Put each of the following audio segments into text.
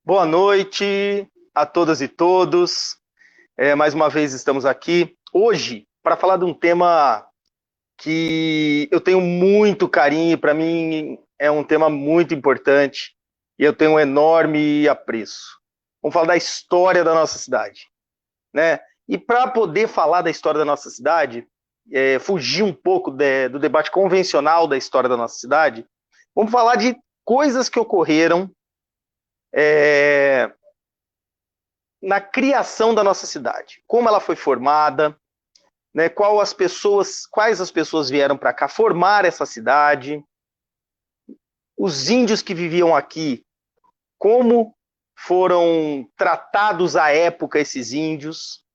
Boa noite a todas e todos. Mais uma vez estamos aqui hoje para falar de um tema que eu tenho muito carinho, para mim é um tema muito importante e eu tenho um enorme apreço. Vamos falar da história da nossa cidade, né? E para poder falar da história da nossa cidade, fugir um pouco do debate convencional da história da nossa cidade, vamos falar de coisas que ocorreram é, na criação da nossa cidade, como ela foi formada, né, quais as pessoas vieram para cá formar essa cidade, os índios que viviam aqui, como foram tratados à época esses índios.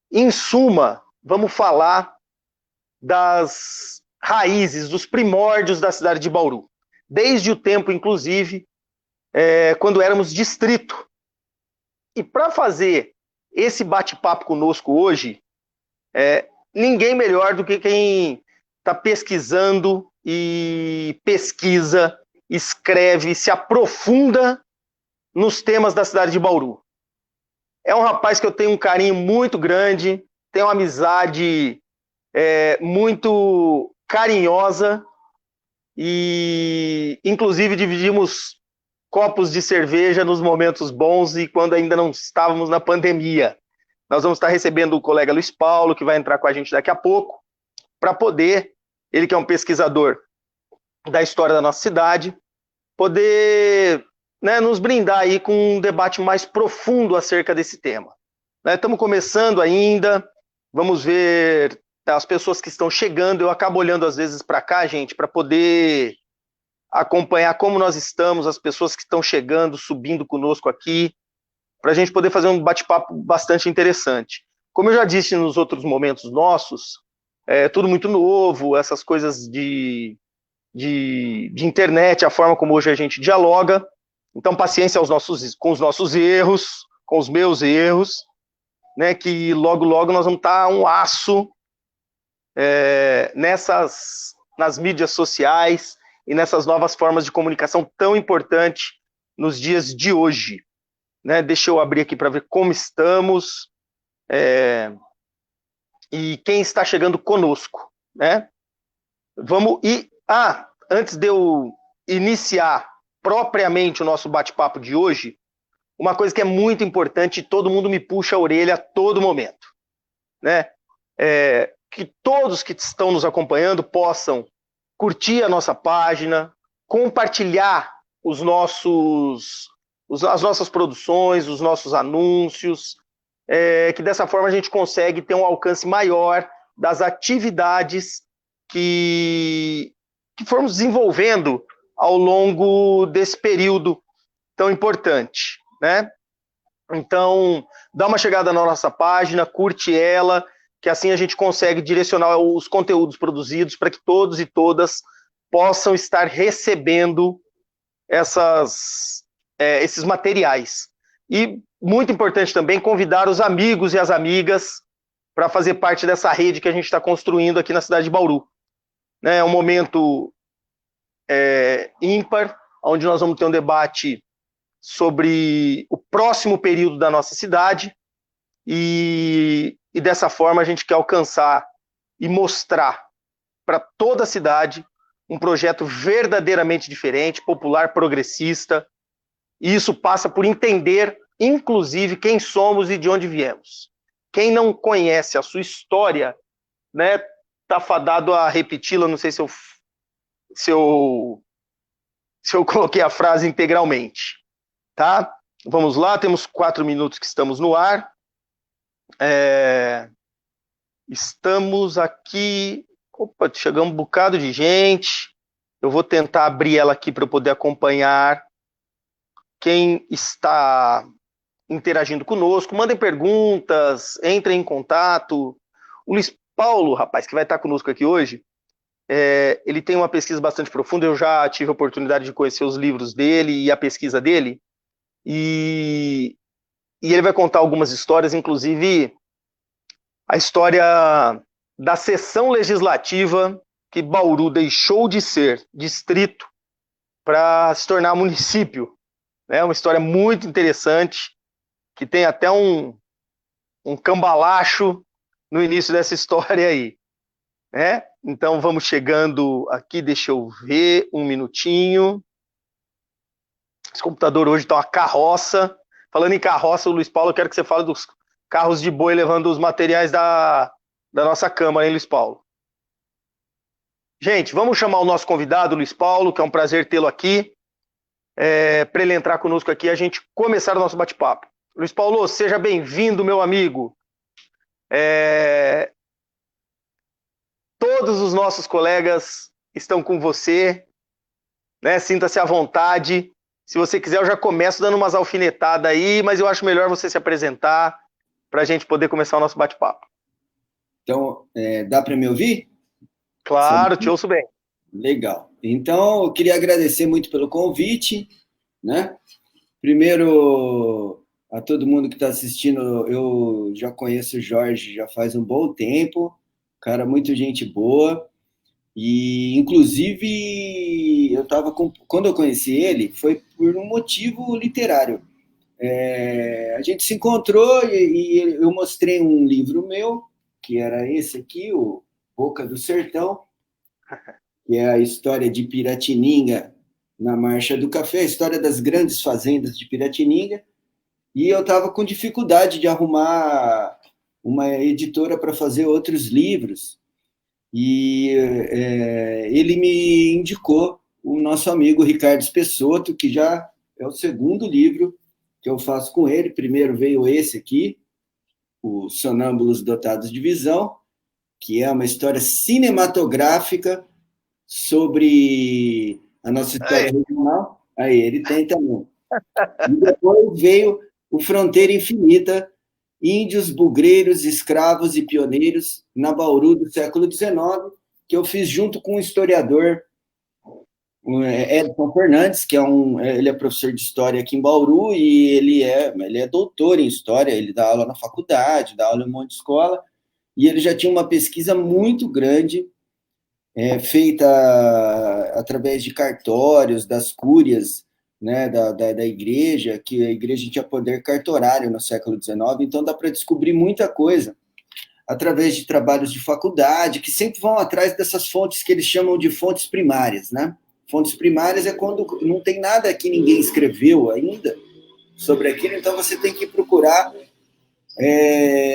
Em suma, vamos falar das raízes, dos primórdios da cidade de Bauru, desde o tempo, inclusive, quando éramos distrito. E para fazer esse bate-papo conosco hoje, ninguém melhor do que quem está pesquisando e pesquisa, escreve, se aprofunda nos temas da cidade de Bauru. É um rapaz que eu tenho um carinho muito grande, tenho uma amizade muito carinhosa e, inclusive, dividimos copos de cerveja nos momentos bons e quando ainda não estávamos na pandemia. Nós vamos estar recebendo o colega Luiz Paulo, que vai entrar com a gente daqui a pouco, para poder, ele que é um pesquisador da história da nossa cidade, poder, né, nos brindar aí com um debate mais profundo acerca desse tema. Estamos começando ainda, vamos ver as pessoas que estão chegando, eu acabo olhando às vezes para cá, gente, para poder acompanhar como nós estamos, as pessoas que estão chegando, subindo conosco aqui, para a gente poder fazer um bate-papo bastante interessante. Como eu já disse nos outros momentos nossos, é tudo muito novo, essas coisas de internet, a forma como hoje a gente dialoga. Então, paciência com os nossos erros, com os meus erros, né, que logo, logo nós vamos estar um aço nas mídias sociais e nessas novas formas de comunicação tão importantes nos dias de hoje. Né? Deixa eu abrir aqui para ver como estamos e quem está chegando conosco. Né? Vamos e antes de eu iniciar propriamente o nosso bate-papo de hoje, uma coisa que é muito importante e todo mundo me puxa a orelha a todo momento, né? Que todos que estão nos acompanhando possam curtir a nossa página, compartilhar as nossas produções, os nossos anúncios, que dessa forma a gente consegue ter um alcance maior das atividades que formos desenvolvendo ao longo desse período tão importante, né? Então, dá uma chegada na nossa página, curte ela, que assim a gente consegue direcionar os conteúdos produzidos para que todos e todas possam estar recebendo esses materiais. E, muito importante também, convidar os amigos e as amigas para fazer parte dessa rede que a gente está construindo aqui na cidade de Bauru. É um momento ímpar, onde nós vamos ter um debate sobre o próximo período da nossa cidade e dessa forma a gente quer alcançar e mostrar para toda a cidade um projeto verdadeiramente diferente, popular, progressista, e isso passa por entender, inclusive, quem somos e de onde viemos. Quem não conhece a sua história, né, tá fadado a repeti-la, não sei se eu coloquei a frase integralmente, tá? Vamos lá, temos 4 minutos que estamos no ar. Estamos aqui. Opa, chegamos um bocado de gente. Eu vou tentar abrir ela aqui para eu poder acompanhar quem está interagindo conosco. Mandem perguntas, entrem em contato. O Luiz Paulo, rapaz, que vai estar conosco aqui hoje, ele tem uma pesquisa bastante profunda. Eu já tive a oportunidade de conhecer os livros dele e a pesquisa dele. E ele vai contar algumas histórias, inclusive a história da sessão legislativa que Bauru deixou de ser distrito para se tornar município. né? Uma história muito interessante, que tem até um cambalacho no início dessa história aí, né? Então vamos chegando aqui, deixa eu ver um minutinho. Esse computador hoje está uma carroça. Falando em carroça, Luiz Paulo, eu quero que você fale dos carros de boi levando os materiais da nossa Câmara, hein, Luiz Paulo? Gente, vamos chamar o nosso convidado, Luiz Paulo, que é um prazer tê-lo aqui, para ele entrar conosco aqui e a gente começar o nosso bate-papo. Luiz Paulo, seja bem-vindo, meu amigo. Todos os nossos colegas estão com você, né? Sinta-se à vontade. Se você quiser, eu já começo dando umas alfinetadas aí, mas eu acho melhor você se apresentar para a gente poder começar o nosso bate-papo. Então, dá para me ouvir? Claro, te ouço bem. Legal. Então, eu queria agradecer muito pelo convite, né? Primeiro, a todo mundo que está assistindo, eu já conheço o Jorge já faz um bom tempo, cara, muito gente boa. E, inclusive, quando eu conheci ele, foi por um motivo literário. A gente se encontrou e eu mostrei um livro meu, que era esse aqui, o Boca do Sertão, que é a história de Piratininga na Marcha do Café, a história das grandes fazendas de Piratininga, e eu estava com dificuldade de arrumar uma editora para fazer outros livros, e ele me indicou o nosso amigo Ricardo Spessotto, que já é o segundo livro que eu faço com ele. Primeiro veio esse aqui, o Sonâmbulos Dotados de Visão, que é uma história cinematográfica sobre a nossa história regional. Aí, ele tem também. E depois veio o Fronteira Infinita, Índios, Bugreiros, Escravos e Pioneiros na Bauru do século XIX, que eu fiz junto com um historiador, Edson Fernandes, que ele é professor de História aqui em Bauru, e ele é doutor em História, ele dá aula na faculdade, dá aula em um monte de escola, e ele já tinha uma pesquisa muito grande, feita através de cartórios, das cúrias, né, da igreja, que a igreja tinha poder cartorário no século XIX, então dá para descobrir muita coisa através de trabalhos de faculdade, que sempre vão atrás dessas fontes que eles chamam de fontes primárias, né? Fontes primárias é quando não tem nada que ninguém escreveu ainda sobre aquilo, então você tem que procurar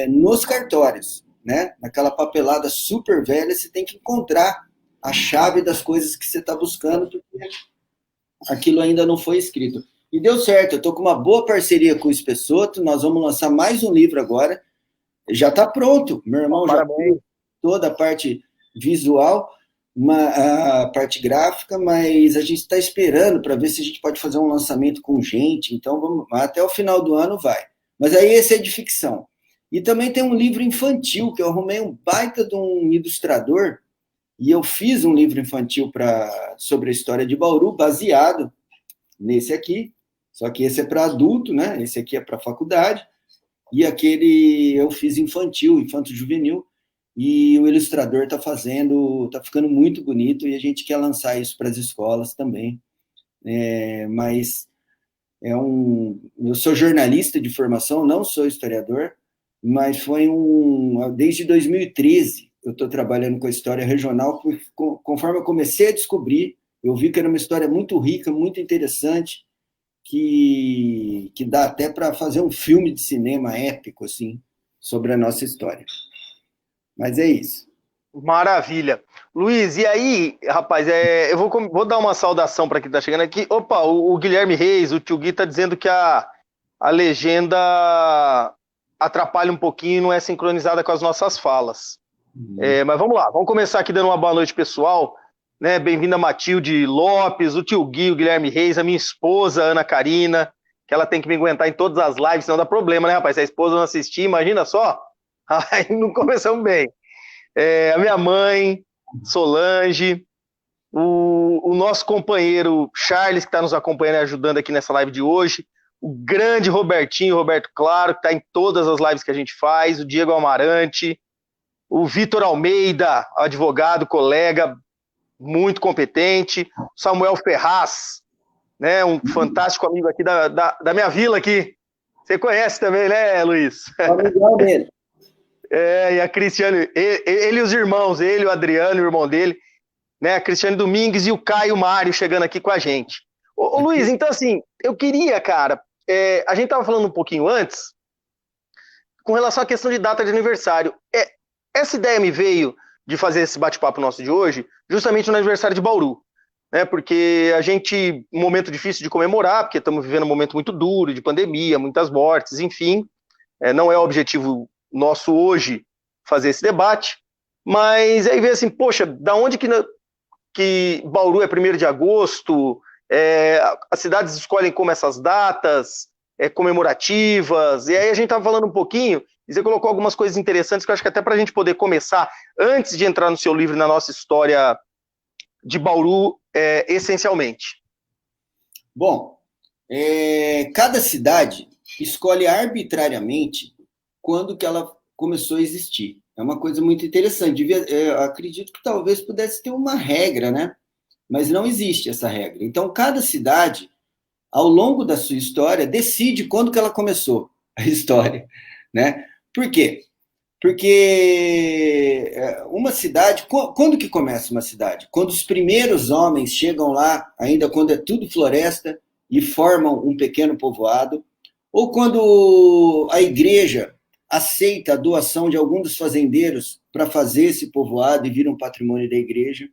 nos cartórios, né? Naquela papelada super velha, você tem que encontrar a chave das coisas que você está buscando, porque aquilo ainda não foi escrito. E deu certo, eu estou com uma boa parceria com o Spessotto, nós vamos lançar mais um livro agora, já está pronto, meu irmão já fez toda a parte visual, a parte gráfica, mas a gente está esperando para ver se a gente pode fazer um lançamento com gente, então até o final do ano vai. Mas aí esse é de ficção. E também tem um livro infantil, que eu arrumei um baita de um ilustrador, e eu fiz um livro infantil sobre a história de Bauru, baseado nesse aqui, só que esse é para adulto, né? Esse aqui é para faculdade, e aquele eu fiz infantil, infanto-juvenil, e o ilustrador está ficando muito bonito, e a gente quer lançar isso para as escolas também. Mas eu sou jornalista de formação, não sou historiador, mas desde 2013 eu estou trabalhando com a história regional, porque conforme eu comecei a descobrir, eu vi que era uma história muito rica, muito interessante, que dá até para fazer um filme de cinema épico, assim, sobre a nossa história. Mas é isso. Maravilha. Luiz, e aí, rapaz, eu vou dar uma saudação para quem está chegando aqui. Opa, o Guilherme Reis, o Tio Gui está dizendo que a legenda atrapalha um pouquinho, não é sincronizada com as nossas falas. Mas vamos lá, vamos começar aqui dando uma boa noite, pessoal. Né? Bem-vinda Matilde Lopes, o Tio Gui, o Guilherme Reis, a minha esposa, Ana Karina, que ela tem que me aguentar em todas as lives, senão dá problema, né, rapaz? Se a esposa não assistir, imagina só. Aí não começamos bem. A minha mãe, Solange, o nosso companheiro Charles, que está nos acompanhando e ajudando aqui nessa live de hoje, o grande Robertinho, Roberto Claro, que está em todas as lives que a gente faz, o Diego Amarante, o Vitor Almeida, advogado, colega, muito competente, Samuel Ferraz, né? Um fantástico amigo aqui da minha vila aqui. Você conhece também, né, Luiz? Amigão dele. E a Cristiane, ele e os irmãos, ele, o Adriano, o irmão dele, né? A Cristiane Domingues e o Caio Mário chegando aqui com a gente. Ô Luiz, então assim, eu queria, cara, a gente tava falando um pouquinho antes, com relação à questão de data de aniversário. Essa ideia me veio de fazer esse bate-papo nosso de hoje, justamente no aniversário de Bauru, né? Porque a gente, um momento difícil de comemorar, porque estamos vivendo um momento muito duro, de pandemia, muitas mortes, enfim, não é o objetivo nosso hoje fazer esse debate, mas aí vem assim, poxa, da onde que Bauru é 1º de agosto, as cidades escolhem como essas datas comemorativas, e aí a gente estava falando um pouquinho, e você colocou algumas coisas interessantes que eu acho que até para a gente poder começar, antes de entrar no seu livro, na nossa história de Bauru, essencialmente. Bom, cada cidade escolhe arbitrariamente quando que ela começou a existir. É uma coisa muito interessante. Acredito que talvez pudesse ter uma regra, né? Mas não existe essa regra. Então, cada cidade, ao longo da sua história, decide quando que ela começou a história, né? Por quê? Porque uma cidade, quando que começa uma cidade? Quando os primeiros homens chegam lá, ainda quando é tudo floresta, e formam um pequeno povoado, ou quando a igreja aceita a doação de algum dos fazendeiros para fazer esse povoado e vira um patrimônio da igreja,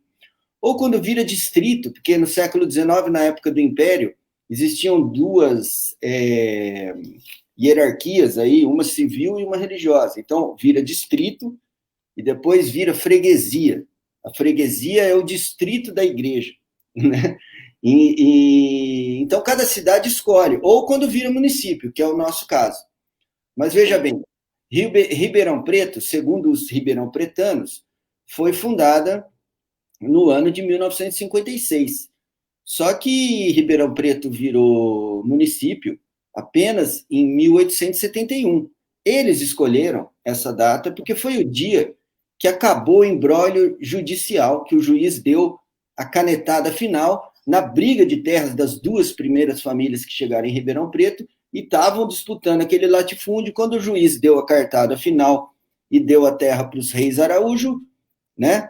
ou quando vira distrito, porque no século XIX, na época do Império, existiam duas hierarquias aí, uma civil e uma religiosa. Então, vira distrito e depois vira freguesia. A freguesia é o distrito da igreja, né? Então, cada cidade escolhe, ou quando vira município, que é o nosso caso. Mas veja bem, Ribeirão Preto, segundo os ribeirão-pretanos, foi fundada no ano de 1956. Só que Ribeirão Preto virou município apenas em 1871. Eles escolheram essa data porque foi o dia que acabou o imbróglio judicial, que o juiz deu a canetada final na briga de terras das duas primeiras famílias que chegaram em Ribeirão Preto e estavam disputando aquele latifúndio. Quando o juiz deu a cartada final e deu a terra para os reis Araújo, né?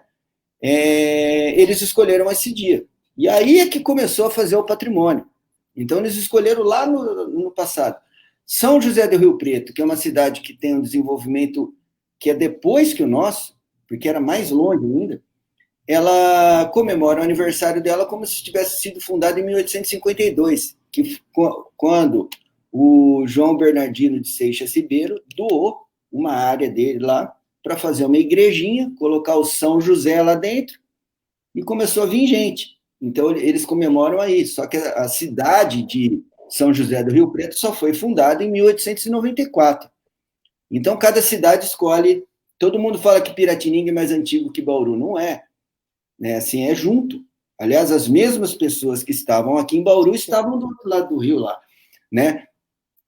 Eles escolheram esse dia. E aí é que começou a fazer o patrimônio. Então, eles escolheram lá no passado. São José do Rio Preto, que é uma cidade que tem um desenvolvimento que é depois que o nosso, porque era mais longe ainda, ela comemora o aniversário dela como se tivesse sido fundada em 1852, quando o João Bernardino de Seixas Ribeiro doou uma área dele lá para fazer uma igrejinha, colocar o São José lá dentro, e começou a vir gente. Então, eles comemoram aí. Só que a cidade de São José do Rio Preto só foi fundada em 1894. Então, cada cidade escolhe. Todo mundo fala que Piratininga é mais antigo que Bauru. Não é. Né? Assim, é junto. Aliás, as mesmas pessoas que estavam aqui em Bauru estavam do outro lado do rio lá. Né?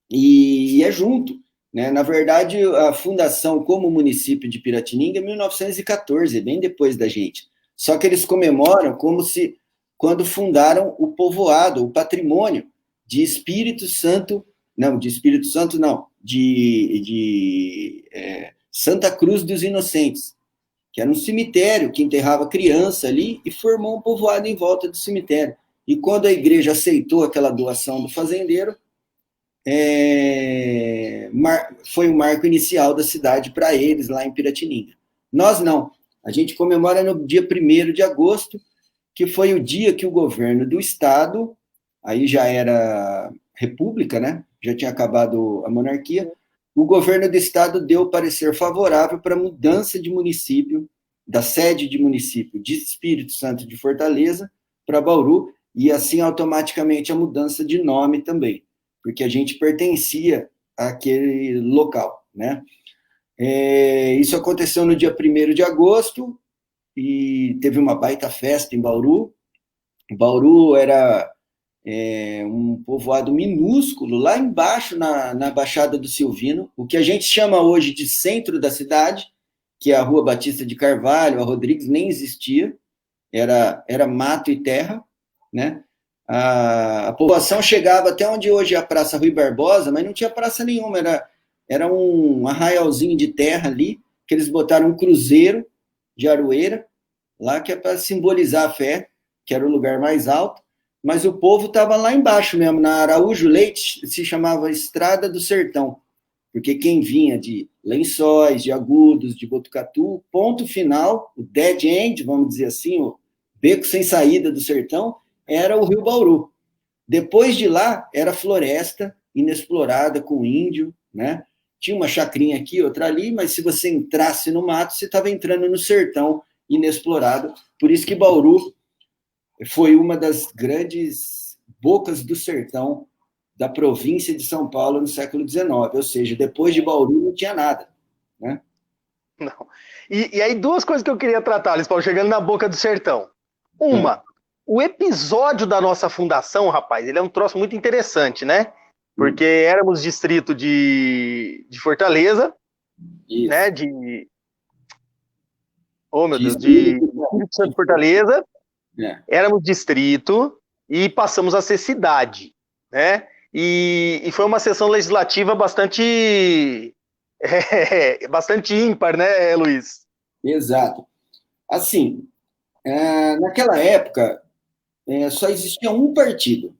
E é junto. Né? Na verdade, a fundação como município de Piratininga é 1914, bem depois da gente. Só que eles comemoram como se quando fundaram o povoado, o patrimônio de Espírito Santo, não, de Espírito Santo não, de Santa Cruz dos Inocentes, que era um cemitério que enterrava criança ali e formou um povoado em volta do cemitério. E quando a igreja aceitou aquela doação do fazendeiro, foi o marco inicial da cidade para eles lá em Piratininga. Nós não. A gente comemora no dia 1º de agosto, que foi o dia que o governo do estado, aí já era república, né? Já tinha acabado a monarquia, o governo do estado deu parecer favorável para a mudança de município, da sede de município de Espírito Santo de Fortaleza para Bauru, e assim automaticamente a mudança de nome também, porque a gente pertencia àquele local, né? Isso aconteceu no dia 1º de agosto, e teve uma baita festa em Bauru. Bauru era um povoado minúsculo, lá embaixo na Baixada do Silvino, o que a gente chama hoje de centro da cidade, que é a Rua Batista de Carvalho, a Rodrigues, nem existia, era mato e terra, né? a população chegava até onde hoje é a Praça Rui Barbosa, mas não tinha praça nenhuma, era um arraialzinho de terra ali, que eles botaram um cruzeiro de aroeira, lá que é para simbolizar a fé, que era o lugar mais alto, mas o povo estava lá embaixo mesmo, na Araújo Leite, se chamava Estrada do Sertão, porque quem vinha de Lençóis, de Agudos, de Botucatu, ponto final, o dead end, vamos dizer assim, o beco sem saída do sertão, era o Rio Bauru. Depois de lá, era floresta inexplorada com índio, né? Tinha uma chacrinha aqui, outra ali, mas se você entrasse no mato, você estava entrando no sertão inexplorado. Por isso que Bauru foi uma das grandes bocas do sertão da província de São Paulo no século XIX. Ou seja, depois de Bauru não tinha nada, né? Não. E aí, duas coisas que eu queria tratar, Luiz Paulo, chegando na boca do sertão. Uma, o episódio da nossa fundação, rapaz, ele é um troço muito interessante, né? Porque éramos distrito de Fortaleza, Isso. né? Oh, meu Deus, de Espírito Santo, Fortaleza. Éramos distrito e passamos a ser cidade, né? E foi uma sessão legislativa bastante ímpar, né, Luiz? Exato. Assim, naquela época, só existia um partido.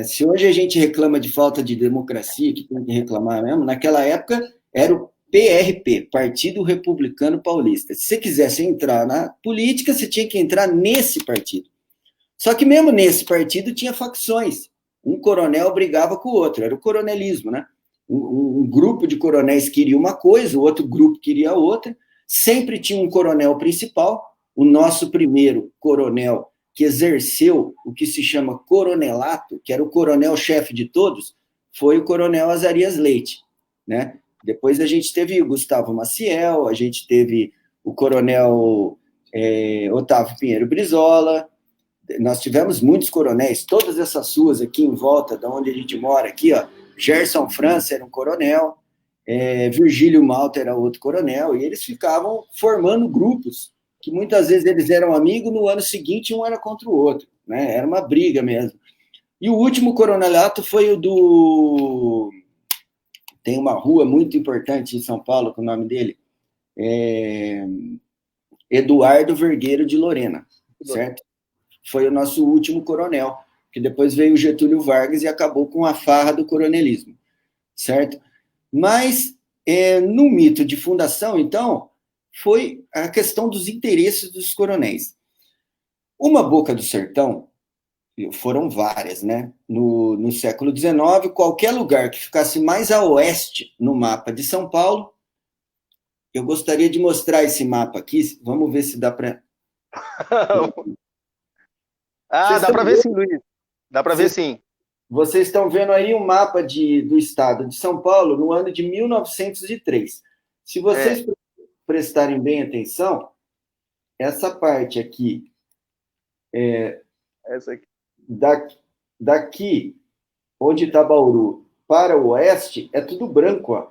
Se hoje a gente reclama de falta de democracia, que tem que reclamar mesmo, naquela época era o PRP, Partido Republicano Paulista. Se você quisesse entrar na política, você tinha que entrar nesse partido. Só que mesmo nesse partido tinha facções. Um coronel brigava com o outro, era o coronelismo, né? Um grupo de coronéis queria uma coisa, o outro grupo queria outra. Sempre tinha um coronel principal. O nosso primeiro coronel que exerceu o que se chama coronelato, que era o coronel-chefe de todos, foi o coronel Azarias Leite, né? Depois a gente teve o Gustavo Maciel, a gente teve o coronel Otávio Pinheiro Brizola, nós tivemos muitos coronéis, todas essas ruas aqui em volta de onde a gente mora, aqui, ó, Gerson França era um coronel, Virgílio Malta era outro coronel, e eles ficavam formando grupos, que muitas vezes eles eram amigos, no ano seguinte um era contra o outro, né? Era uma briga mesmo. E o último coronelato foi o do... Tem uma rua muito importante em São Paulo, com o nome dele, Eduardo Vergueiro de Lorena, certo? Foi o nosso último coronel, que depois veio o Getúlio Vargas e acabou com a farra do coronelismo, certo? Mas, no mito de fundação, então, foi a questão dos interesses dos coronéis. Uma boca do sertão, foram várias, né? No século XIX, qualquer lugar que ficasse mais a oeste no mapa de São Paulo, eu gostaria de mostrar esse mapa aqui, vamos ver se dá para... Dá para ver sim, Luiz. Dá para ver sim. Vocês estão vendo aí um mapa do estado de São Paulo no ano de 1903. Se vocês prestarem bem atenção, essa parte aqui, essa aqui. Daqui, onde está Bauru, para o oeste, é tudo branco, ó.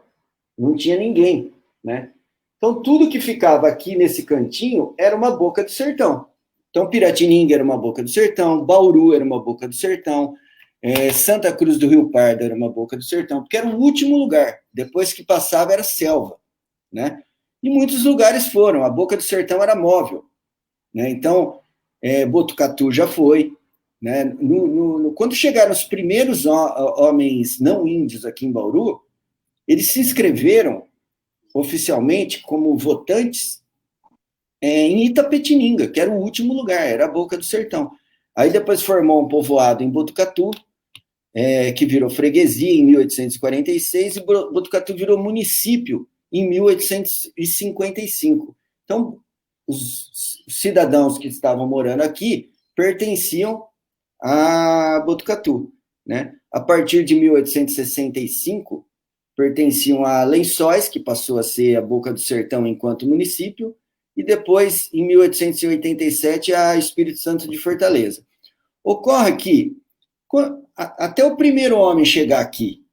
Não tinha ninguém, né? Então, tudo que ficava aqui nesse cantinho era uma boca do sertão. Então, Piratininga era uma boca do sertão, Bauru era uma boca do sertão, Santa Cruz do Rio Pardo era uma boca do sertão, porque era o último lugar. Depois que passava era selva, né? E muitos lugares foram. A boca do sertão era móvel, né? Então, Botucatu já foi, né? Quando chegaram os primeiros homens não índios aqui em Bauru, eles se inscreveram oficialmente como votantes em Itapetininga, que era o último lugar, era a boca do sertão. Aí depois formou um povoado em Botucatu, que virou freguesia em 1846, e Botucatu virou município em 1855. Então, os cidadãos que estavam morando aqui pertenciam a Botucatu, né? A partir de 1865, pertenciam a Lençóis, que passou a ser a boca do sertão enquanto município, e depois, em 1887, a Espírito Santo de Fortaleza. Ocorre que, até o primeiro homem chegar aqui,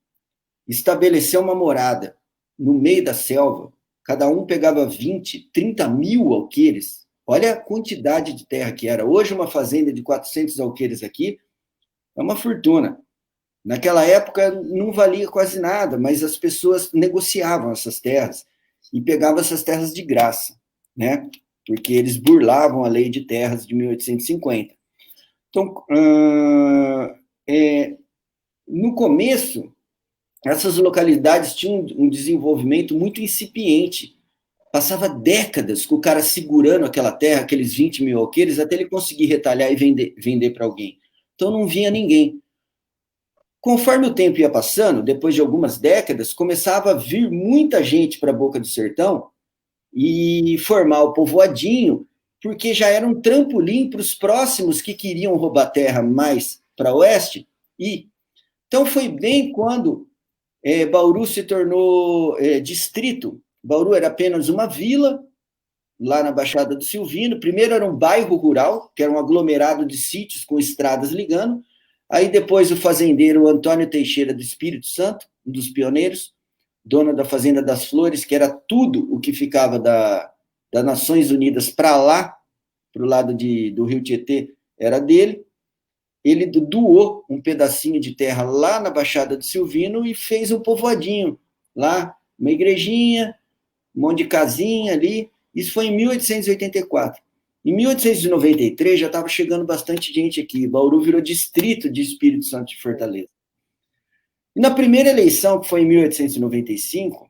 estabelecer uma morada no meio da selva, cada um pegava 20, 30 mil alqueires. Olha a quantidade de terra que era. Hoje, uma fazenda de 400 alqueires aqui É uma fortuna. Naquela época não valia quase nada, mas as pessoas negociavam essas terras e pegavam essas terras de graça, né? Porque eles burlavam a lei de terras de 1850. Então, no começo, essas localidades tinham um desenvolvimento muito incipiente. Passava décadas com o cara segurando aquela terra, aqueles 20 mil alqueires, até ele conseguir retalhar e vender para alguém. Então não vinha ninguém. Conforme o tempo ia passando, depois de algumas décadas, começava a vir muita gente para a Boca do Sertão e formar o povoadinho, porque já era um trampolim para os próximos que queriam roubar terra mais para oeste. E então foi bem quando Bauru se tornou distrito. Bauru era apenas uma vila, lá na Baixada do Silvino. Primeiro era um bairro rural, que era um aglomerado de sítios com estradas ligando. Aí depois o fazendeiro Antônio Teixeira do Espírito Santo, um dos pioneiros, dono da Fazenda das Flores, que era tudo o que ficava das Nações Unidas para lá, para o lado do Rio Tietê, era dele. Ele doou um pedacinho de terra lá na Baixada do Silvino e fez um povoadinho lá, uma igrejinha, um monte de casinha ali. Isso foi em 1884. Em 1893 já estava chegando bastante gente aqui. Bauru virou distrito de Espírito Santo de Fortaleza. E na primeira eleição, que foi em 1895,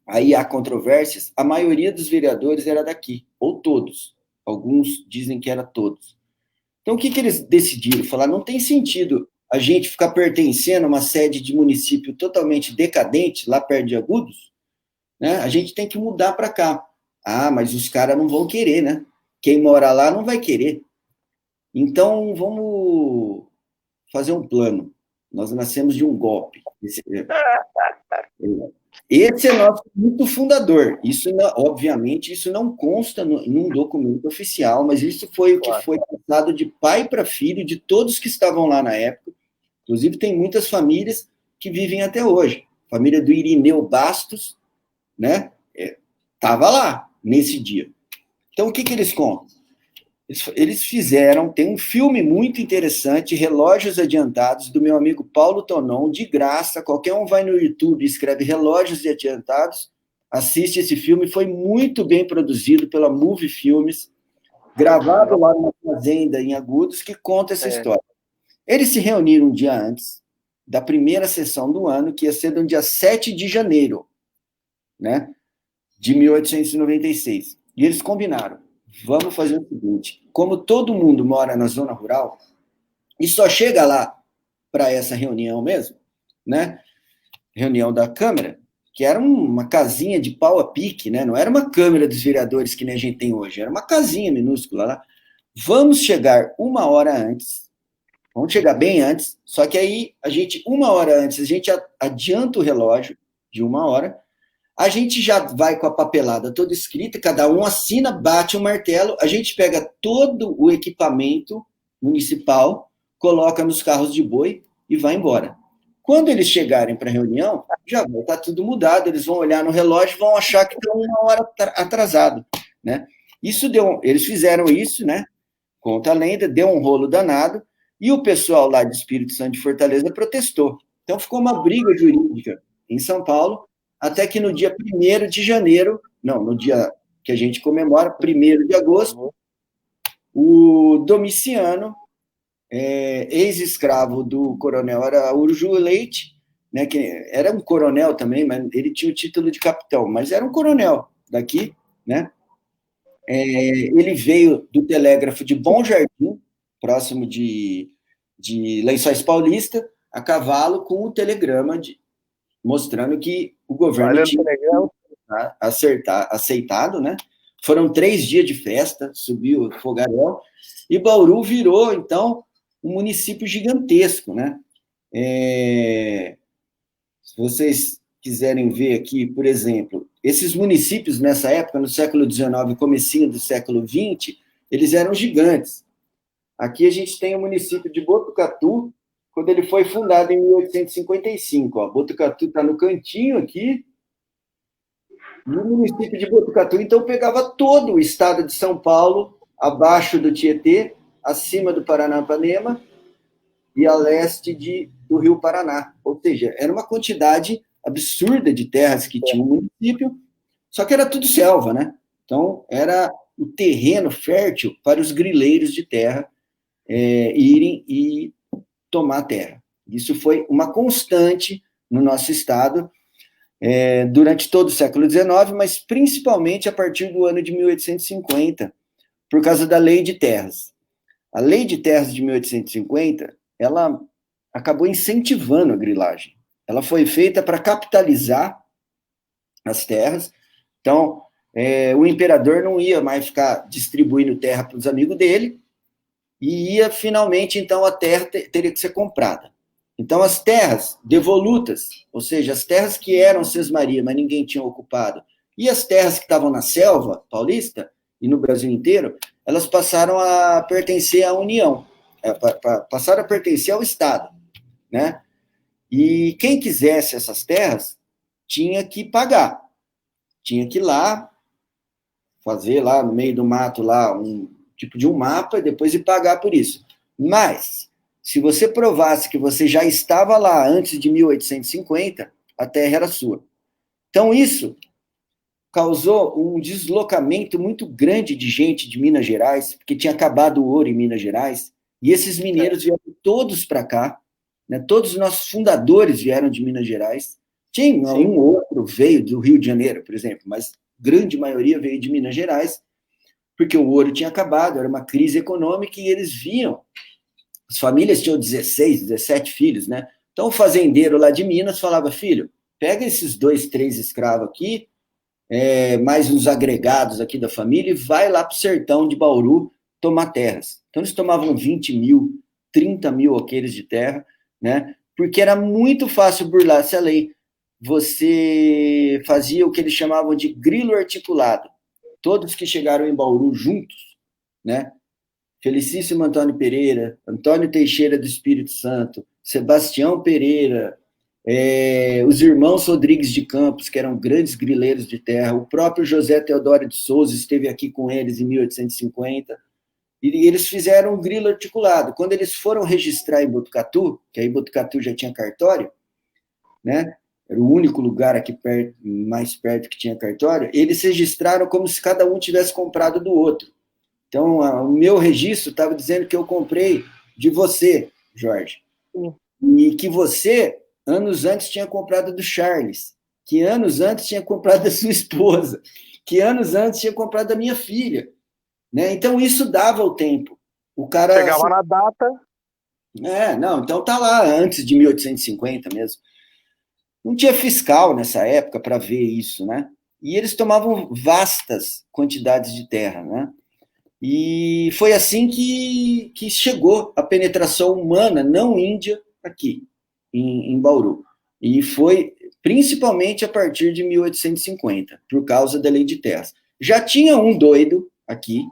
aí há controvérsias, a maioria dos vereadores era daqui, ou todos. Alguns dizem que era todos. Então, o que eles decidiram? Falaram, não tem sentido a gente ficar pertencendo a uma sede de município totalmente decadente, lá perto de Agudos, né? A gente tem que mudar para cá. Ah, mas os caras não vão querer, né? Quem mora lá não vai querer. Então, vamos fazer um plano. Nós nascemos de um golpe. Esse é nosso mito fundador. Isso, obviamente, isso não consta num documento oficial, mas isso foi o que foi passado de pai para filho de todos que estavam lá na época. Inclusive, tem muitas famílias que vivem até hoje. A família do Irineu Bastos, né? Estava lá nesse dia. Então, o que eles contam? Eles fizeram, tem um filme muito interessante, Relógios Adiantados, do meu amigo Paulo Tonon, de graça. Qualquer um vai no YouTube e escreve Relógios Adiantados, assiste esse filme, foi muito bem produzido pela Movie Filmes, gravado lá numa fazenda em Agudos, que conta essa história. Eles se reuniram um dia antes da primeira sessão do ano, que ia ser no dia 7 de janeiro, né, de 1896. E eles combinaram, vamos fazer o seguinte, como todo mundo mora na zona rural, e só chega lá para essa reunião mesmo, né, reunião da Câmara, que era uma casinha de pau a pique, né, não era uma Câmara dos Vereadores que nem a gente tem hoje, era uma casinha minúscula lá. Vamos chegar uma hora antes, vamos chegar bem antes, só que aí uma hora antes, a gente adianta o relógio de uma hora, a gente já vai com a papelada toda escrita, cada um assina, bate o martelo, a gente pega todo o equipamento municipal, coloca nos carros de boi e vai embora. Quando eles chegarem para a reunião, já vai estar tudo mudado, eles vão olhar no relógio e vão achar que estão uma hora atrasado, né? Eles fizeram isso, né? Conta a lenda, deu um rolo danado, e o pessoal lá de Espírito Santo de Fortaleza protestou. Então ficou uma briga jurídica em São Paulo, até que no dia 1º de janeiro, não, no dia que a gente comemora, 1º de agosto, o Domiciano, ex-escravo do coronel Araújo Leite, né, que era um coronel também, mas ele tinha o título de capitão, mas era um coronel daqui, né? Ele veio do telégrafo de Bom Jardim, próximo de Lençóis Paulista, a cavalo com o telegrama mostrando que o governo tinha aceitado, né? Foram 3 dias de festa, subiu o fogaréu, e Bauru virou, então, um município gigantesco, né? Se vocês quiserem ver aqui, por exemplo, esses municípios nessa época, no século XIX e comecinho do século XX, eles eram gigantes. Aqui a gente tem o município de Botucatu, quando ele foi fundado em 1855. Ó. Botucatu está no cantinho aqui. No município de Botucatu, então, pegava todo o estado de São Paulo, abaixo do Tietê, acima do Paranapanema, e a leste do Rio Paraná. Ou seja, era uma quantidade absurda de terras que tinha o município, só que era tudo selva, né? Então, era o terreno fértil para os grileiros de terra irem e tomar terra. Isso foi uma constante no nosso estado durante todo o século XIX, mas principalmente a partir do ano de 1850, por causa da Lei de Terras. A Lei de Terras de 1850, ela acabou incentivando a grilagem. Ela foi feita para capitalizar as terras. Então, o imperador não ia mais ficar distribuindo terra para os amigos dele, e ia, finalmente, então, a terra teria que ser comprada. Então, as terras devolutas, ou seja, as terras que eram sesmaria, mas ninguém tinha ocupado, e as terras que estavam na selva paulista e no Brasil inteiro, elas passaram a pertencer à União, passaram a pertencer ao Estado, né? E quem quisesse essas terras tinha que pagar, tinha que ir lá, fazer lá no meio do mato lá um tipo de um mapa e depois ir pagar por isso. Mas, se você provasse que você já estava lá antes de 1850, a terra era sua. Então, isso causou um deslocamento muito grande de gente de Minas Gerais, porque tinha acabado o ouro em Minas Gerais, e esses mineiros vieram todos para cá, né? Todos os nossos fundadores vieram de Minas Gerais. Tinha um outro veio do Rio de Janeiro, por exemplo, mas grande maioria veio de Minas Gerais, porque o ouro tinha acabado, era uma crise econômica, e eles viam, as famílias tinham 16, 17 filhos, né? Então o fazendeiro lá de Minas falava, filho, pega esses 2, 3 escravos aqui, mais uns agregados aqui da família, e vai lá para o sertão de Bauru tomar terras. Então eles tomavam 20 mil, 30 mil alqueires de terra, né? Porque era muito fácil burlar essa lei. Você fazia o que eles chamavam de grilo articulado. Todos que chegaram em Bauru juntos, né? Felicíssimo Antônio Pereira, Antônio Teixeira do Espírito Santo, Sebastião Pereira, os irmãos Rodrigues de Campos, que eram grandes grileiros de terra, o próprio José Teodoro de Souza esteve aqui com eles em 1850, e eles fizeram um grilo articulado. Quando eles foram registrar em Botucatu, que aí Botucatu já tinha cartório, né? Era o único lugar aqui mais perto que tinha cartório, eles registraram como se cada um tivesse comprado do outro. Então, o meu registro estava dizendo que eu comprei de você, Jorge, e que você, anos antes, tinha comprado do Charles, que anos antes tinha comprado da sua esposa, que anos antes tinha comprado da minha filha. Né? Então, isso dava o tempo. O cara chegava na data. Não, então tá lá, antes de 1850 mesmo. Não tinha fiscal nessa época para ver isso, né? E eles tomavam vastas quantidades de terra, né? E foi assim que chegou a penetração humana não índia aqui, em Bauru. E foi principalmente a partir de 1850, por causa da Lei de Terras. Já tinha um doido aqui,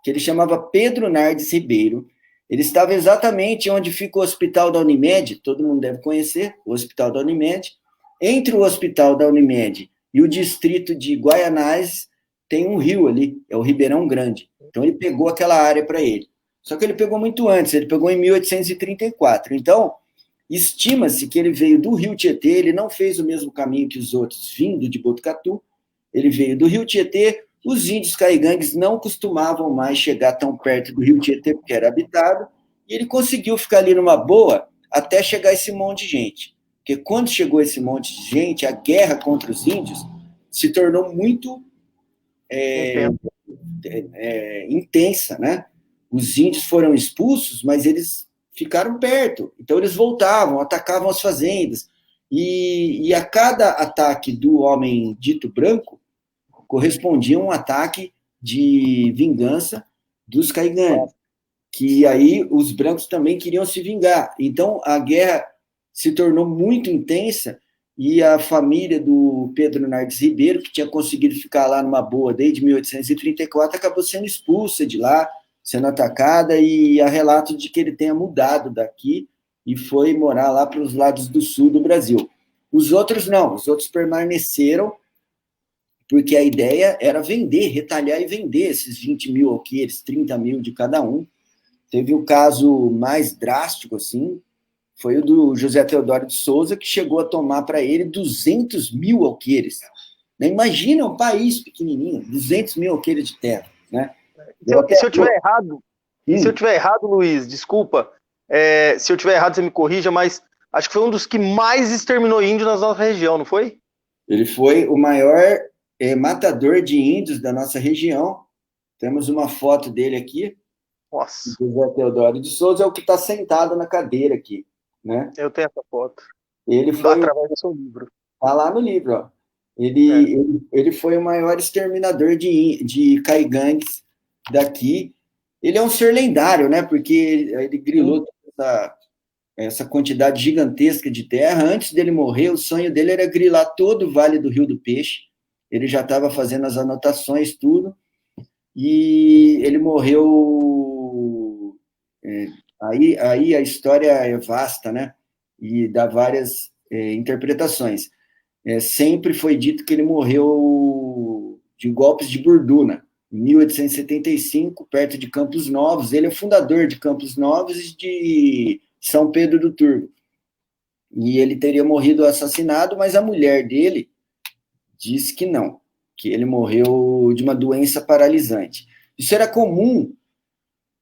que ele chamava Pedro Nardes Ribeiro. Ele estava exatamente onde fica o Hospital da Unimed, todo mundo deve conhecer, o Hospital da Unimed. Entre o Hospital da Unimed e o distrito de Guaianazes, tem um rio ali, é o Ribeirão Grande. Então, ele pegou aquela área para ele. Só que ele pegou muito antes, ele pegou em 1834. Então, estima-se que ele veio do Rio Tietê, ele não fez o mesmo caminho que os outros, vindo de Botucatu, ele veio do Rio Tietê. Os índios caigangues não costumavam mais chegar tão perto do Rio Tietê, porque era habitado, e ele conseguiu ficar ali numa boa até chegar esse monte de gente. Porque quando chegou esse monte de gente, a guerra contra os índios se tornou muito intensa, né? Os índios foram expulsos, mas eles ficaram perto. Então, eles voltavam, atacavam as fazendas. E a cada ataque do homem dito branco, correspondia um ataque de vingança dos caigangues, que aí os brancos também queriam se vingar. Então, a guerra se tornou muito intensa, e a família do Pedro Nardes Ribeiro, que tinha conseguido ficar lá numa boa desde 1834, acabou sendo expulsa de lá, sendo atacada, e há relato de que ele tenha mudado daqui e foi morar lá para os lados do sul do Brasil. Os outros não, os outros permaneceram, porque a ideia era vender, retalhar e vender esses 20 mil alqueires, 30 mil de cada um. Teve o caso mais drástico, assim, foi o do José Teodoro de Souza, que chegou a tomar para ele 200 mil alqueires. Né? Imagina um país pequenininho, 200 mil alqueires de terra. Né? E se eu tiver errado, se eu tiver errado, Luiz, desculpa, se eu tiver errado, você me corrija, mas acho que foi um dos que mais exterminou índio na nossa região, não foi? Ele foi o maior matador de índios da nossa região. Temos uma foto dele aqui. Nossa. José Teodoro de Souza é o que está sentado na cadeira aqui. Né? Eu tenho essa foto. Ele foi através do seu livro. Está lá no livro. Ó. Ele foi o maior exterminador de caigangues daqui. Ele é um ser lendário, né? Porque ele grilou essa quantidade gigantesca de terra. Antes dele morrer, o sonho dele era grilar todo o Vale do Rio do Peixe. Ele já estava fazendo as anotações, tudo. E ele morreu. Aí a história é vasta, né? E dá várias interpretações. Sempre foi dito que ele morreu de golpes de burduna, em 1875, perto de Campos Novos. Ele é fundador de Campos Novos e de São Pedro do Turvo. E ele teria morrido assassinado, mas a mulher dele disse que não, que ele morreu de uma doença paralisante. Isso era comum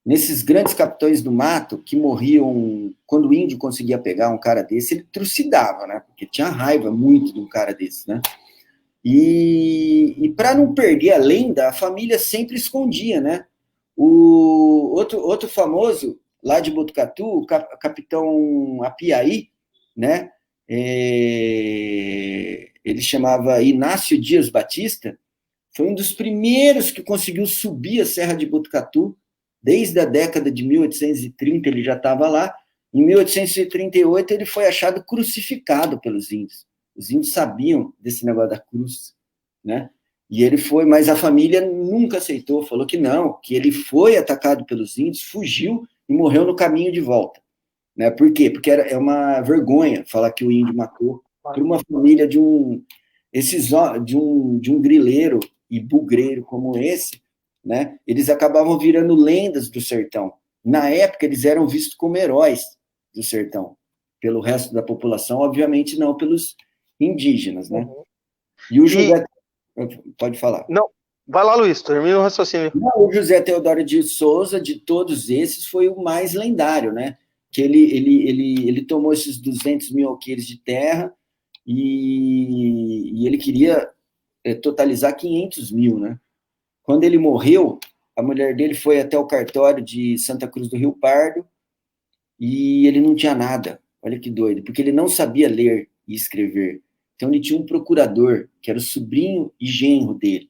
nesses grandes capitães do mato que morriam, quando o índio conseguia pegar um cara desse, ele trucidava, né? Porque tinha raiva muito de um cara desse, né? E para não perder a lenda, a família sempre escondia, né? O outro famoso lá de Botucatu, o capitão Apiaí, né? Ele chamava Inácio Dias Batista, foi um dos primeiros que conseguiu subir a Serra de Botucatu. Desde a década de 1830 ele já estava lá. Em 1838 ele foi achado crucificado pelos índios. Os índios sabiam desse negócio da cruz, né? E ele foi, mas a família nunca aceitou, falou que não, que ele foi atacado pelos índios, fugiu e morreu no caminho de volta, né? Por quê? Porque é uma vergonha falar que o índio matou por uma família de um grileiro e bugreiro como esse. Né? Eles acabavam virando lendas do sertão. Na época, eles eram vistos como heróis do sertão, pelo resto da população, obviamente não pelos indígenas. Né? E o José... Pode falar. Não, vai lá, Luiz, termina o raciocínio. Não, o José Teodoro de Souza, de todos esses, foi o mais lendário, né? Que ele tomou esses 200 mil alqueires de terra e ele queria totalizar 500 mil, né? Quando ele morreu, a mulher dele foi até o cartório de Santa Cruz do Rio Pardo e ele não tinha nada. Olha que doido, porque ele não sabia ler e escrever. Então ele tinha um procurador, que era o sobrinho e genro dele.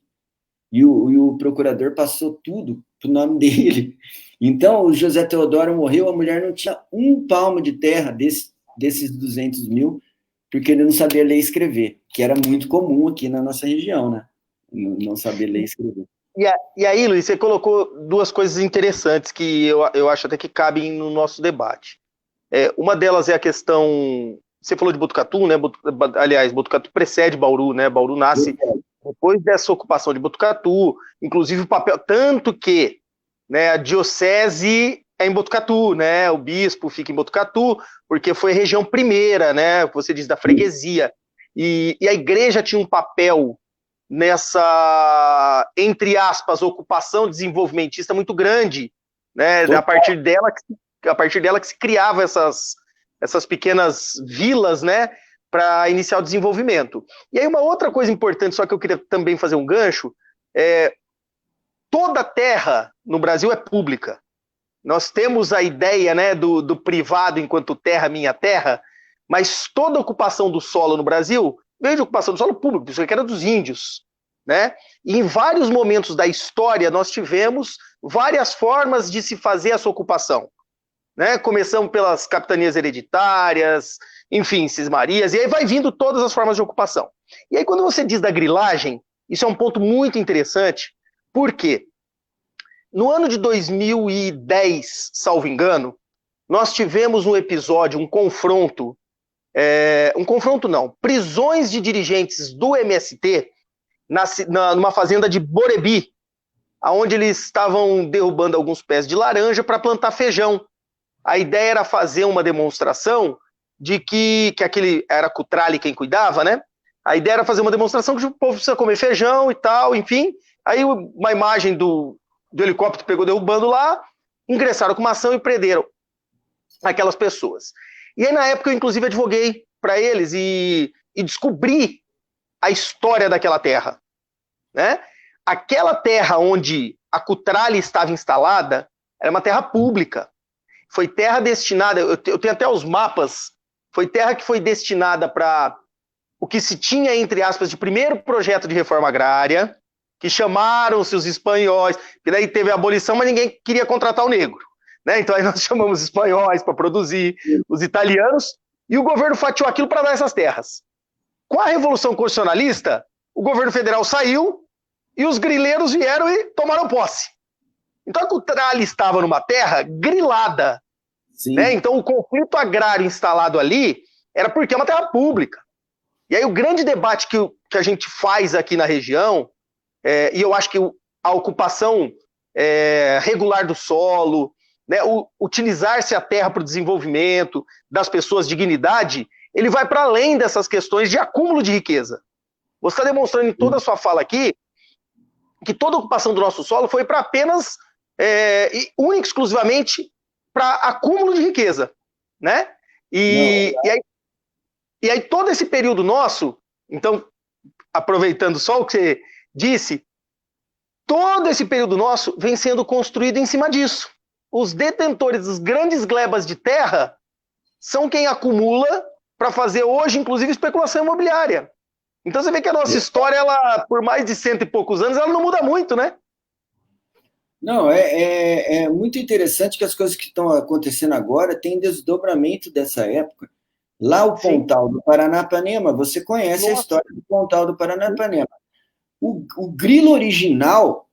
E o procurador passou tudo pro nome dele. Então o José Teodoro morreu, a mulher não tinha um palmo de terra desses 200 mil, porque ele não sabia ler e escrever, que era muito comum aqui na nossa região, né? Não saber ler e escrever. E aí, Luiz, você colocou duas coisas interessantes que eu acho até que cabem no nosso debate. Uma delas é a questão... Você falou de Botucatu, né? Aliás, Botucatu precede Bauru, né? Bauru nasce depois dessa ocupação de Botucatu, inclusive o papel... Tanto que, né, a diocese é em Botucatu, né? O bispo fica em Botucatu, porque foi a região primeira, né? Você diz da freguesia. E a igreja tinha um papel nessa, entre aspas, ocupação desenvolvimentista muito grande, né? A partir dela que se criava essas pequenas vilas, né, para iniciar o desenvolvimento. E aí uma outra coisa importante, só que eu queria também fazer um gancho, toda a terra no Brasil é pública. Nós temos a ideia, né, do privado enquanto terra, minha terra, mas toda a ocupação do solo no Brasil veio de ocupação do solo público, isso aqui era dos índios, né? E em vários momentos da história nós tivemos várias formas de se fazer essa ocupação, né? Começamos pelas capitanias hereditárias, enfim, cismarias, e aí vai vindo todas as formas de ocupação. E aí quando você diz da grilagem, isso é um ponto muito interessante, porque no ano de 2010, salvo engano, nós tivemos um episódio, um confronto não, prisões de dirigentes do MST numa fazenda de Borebi, onde eles estavam derrubando alguns pés de laranja para plantar feijão. A ideia era fazer uma demonstração de que aquele era Cutrale quem cuidava, né? A ideia era fazer uma demonstração que o povo precisa comer feijão e tal, enfim. Aí uma imagem do helicóptero pegou derrubando lá, ingressaram com uma ação e prenderam aquelas pessoas. E aí, na época, eu inclusive advoguei para eles e descobri a história daquela terra, né? Aquela terra onde a Cutrale estava instalada era uma terra pública. Foi terra destinada, eu tenho até os mapas, foi terra que foi destinada para o que se tinha, entre aspas, de primeiro projeto de reforma agrária, que chamaram-se os espanhóis, que daí teve a abolição, mas ninguém queria contratar o negro, né? Então aí nós chamamos os espanhóis para produzir, os italianos, e o governo fatiou aquilo para dar essas terras. Com a Revolução Constitucionalista, o governo federal saiu e os grileiros vieram e tomaram posse. Então a Cutrale estava numa terra grilada, né? Então o conflito agrário instalado ali era porque é uma terra pública. E aí o grande debate que a gente faz aqui na região, e eu acho que a ocupação regular do solo, né, utilizar-se a terra para o desenvolvimento das pessoas, dignidade, ele vai para além dessas questões de acúmulo de riqueza. Você está demonstrando em toda a sua fala aqui que toda a ocupação do nosso solo foi para apenas, única e exclusivamente, para acúmulo de riqueza, né? E aí todo esse período nosso, então, aproveitando só o que você disse, todo esse período nosso vem sendo construído em cima disso. Os detentores das grandes glebas de terra são quem acumula para fazer hoje, inclusive, especulação imobiliária. Então você vê que a nossa história, ela, por mais de 100 e poucos anos, ela não muda muito, né? Não, é muito interessante que as coisas que estão acontecendo agora têm desdobramento dessa época. Lá o Pontal do Paranapanema, você conhece a história do Pontal do Paranapanema. O grilo original,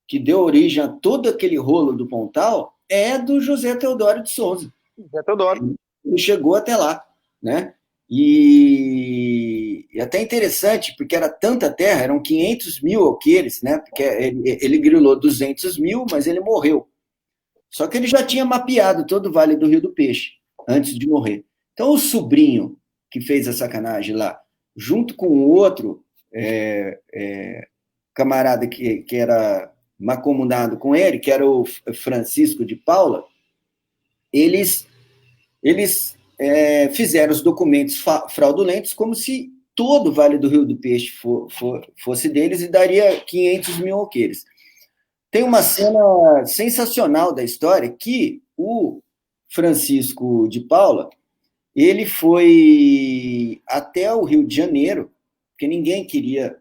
que deu origem a todo aquele rolo do Pontal, é do José Teodoro de Souza. José Teodoro. Ele chegou até lá, né? E até interessante, porque era tanta terra, eram 500 mil alqueires, né? Porque ele grilou 200 mil, mas ele morreu. Só que ele já tinha mapeado todo o Vale do Rio do Peixe, antes de morrer. Então, o sobrinho que fez a sacanagem lá, junto com o outro camarada que era mancomunado com ele, que era o Francisco de Paula, eles fizeram os documentos fraudulentos como se todo o Vale do Rio do Peixe fosse deles e daria 500 mil alqueires. Tem uma cena sensacional da história que o Francisco de Paula, ele foi até o Rio de Janeiro, porque ninguém queria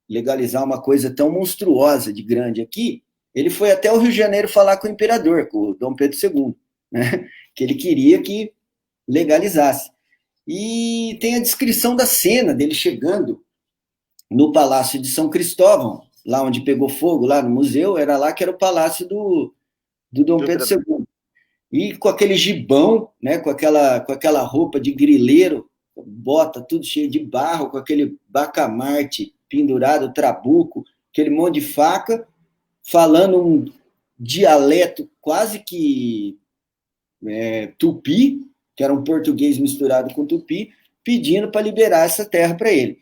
legalizar uma coisa tão monstruosa de grande aqui. Ele foi até o Rio de Janeiro falar com o imperador, com o Dom Pedro II, né? Que ele queria que legalizasse. E tem a descrição da cena dele chegando no Palácio de São Cristóvão, lá onde pegou fogo, lá no museu, era lá que era o palácio do Dom Pedro II. E com aquele gibão, né, com aquela roupa de grileiro, bota tudo cheio de barro, com aquele bacamarte pendurado, trabuco, aquele monte de faca, falando um dialeto quase que tupi, que era um português misturado com tupi, pedindo para liberar essa terra para ele.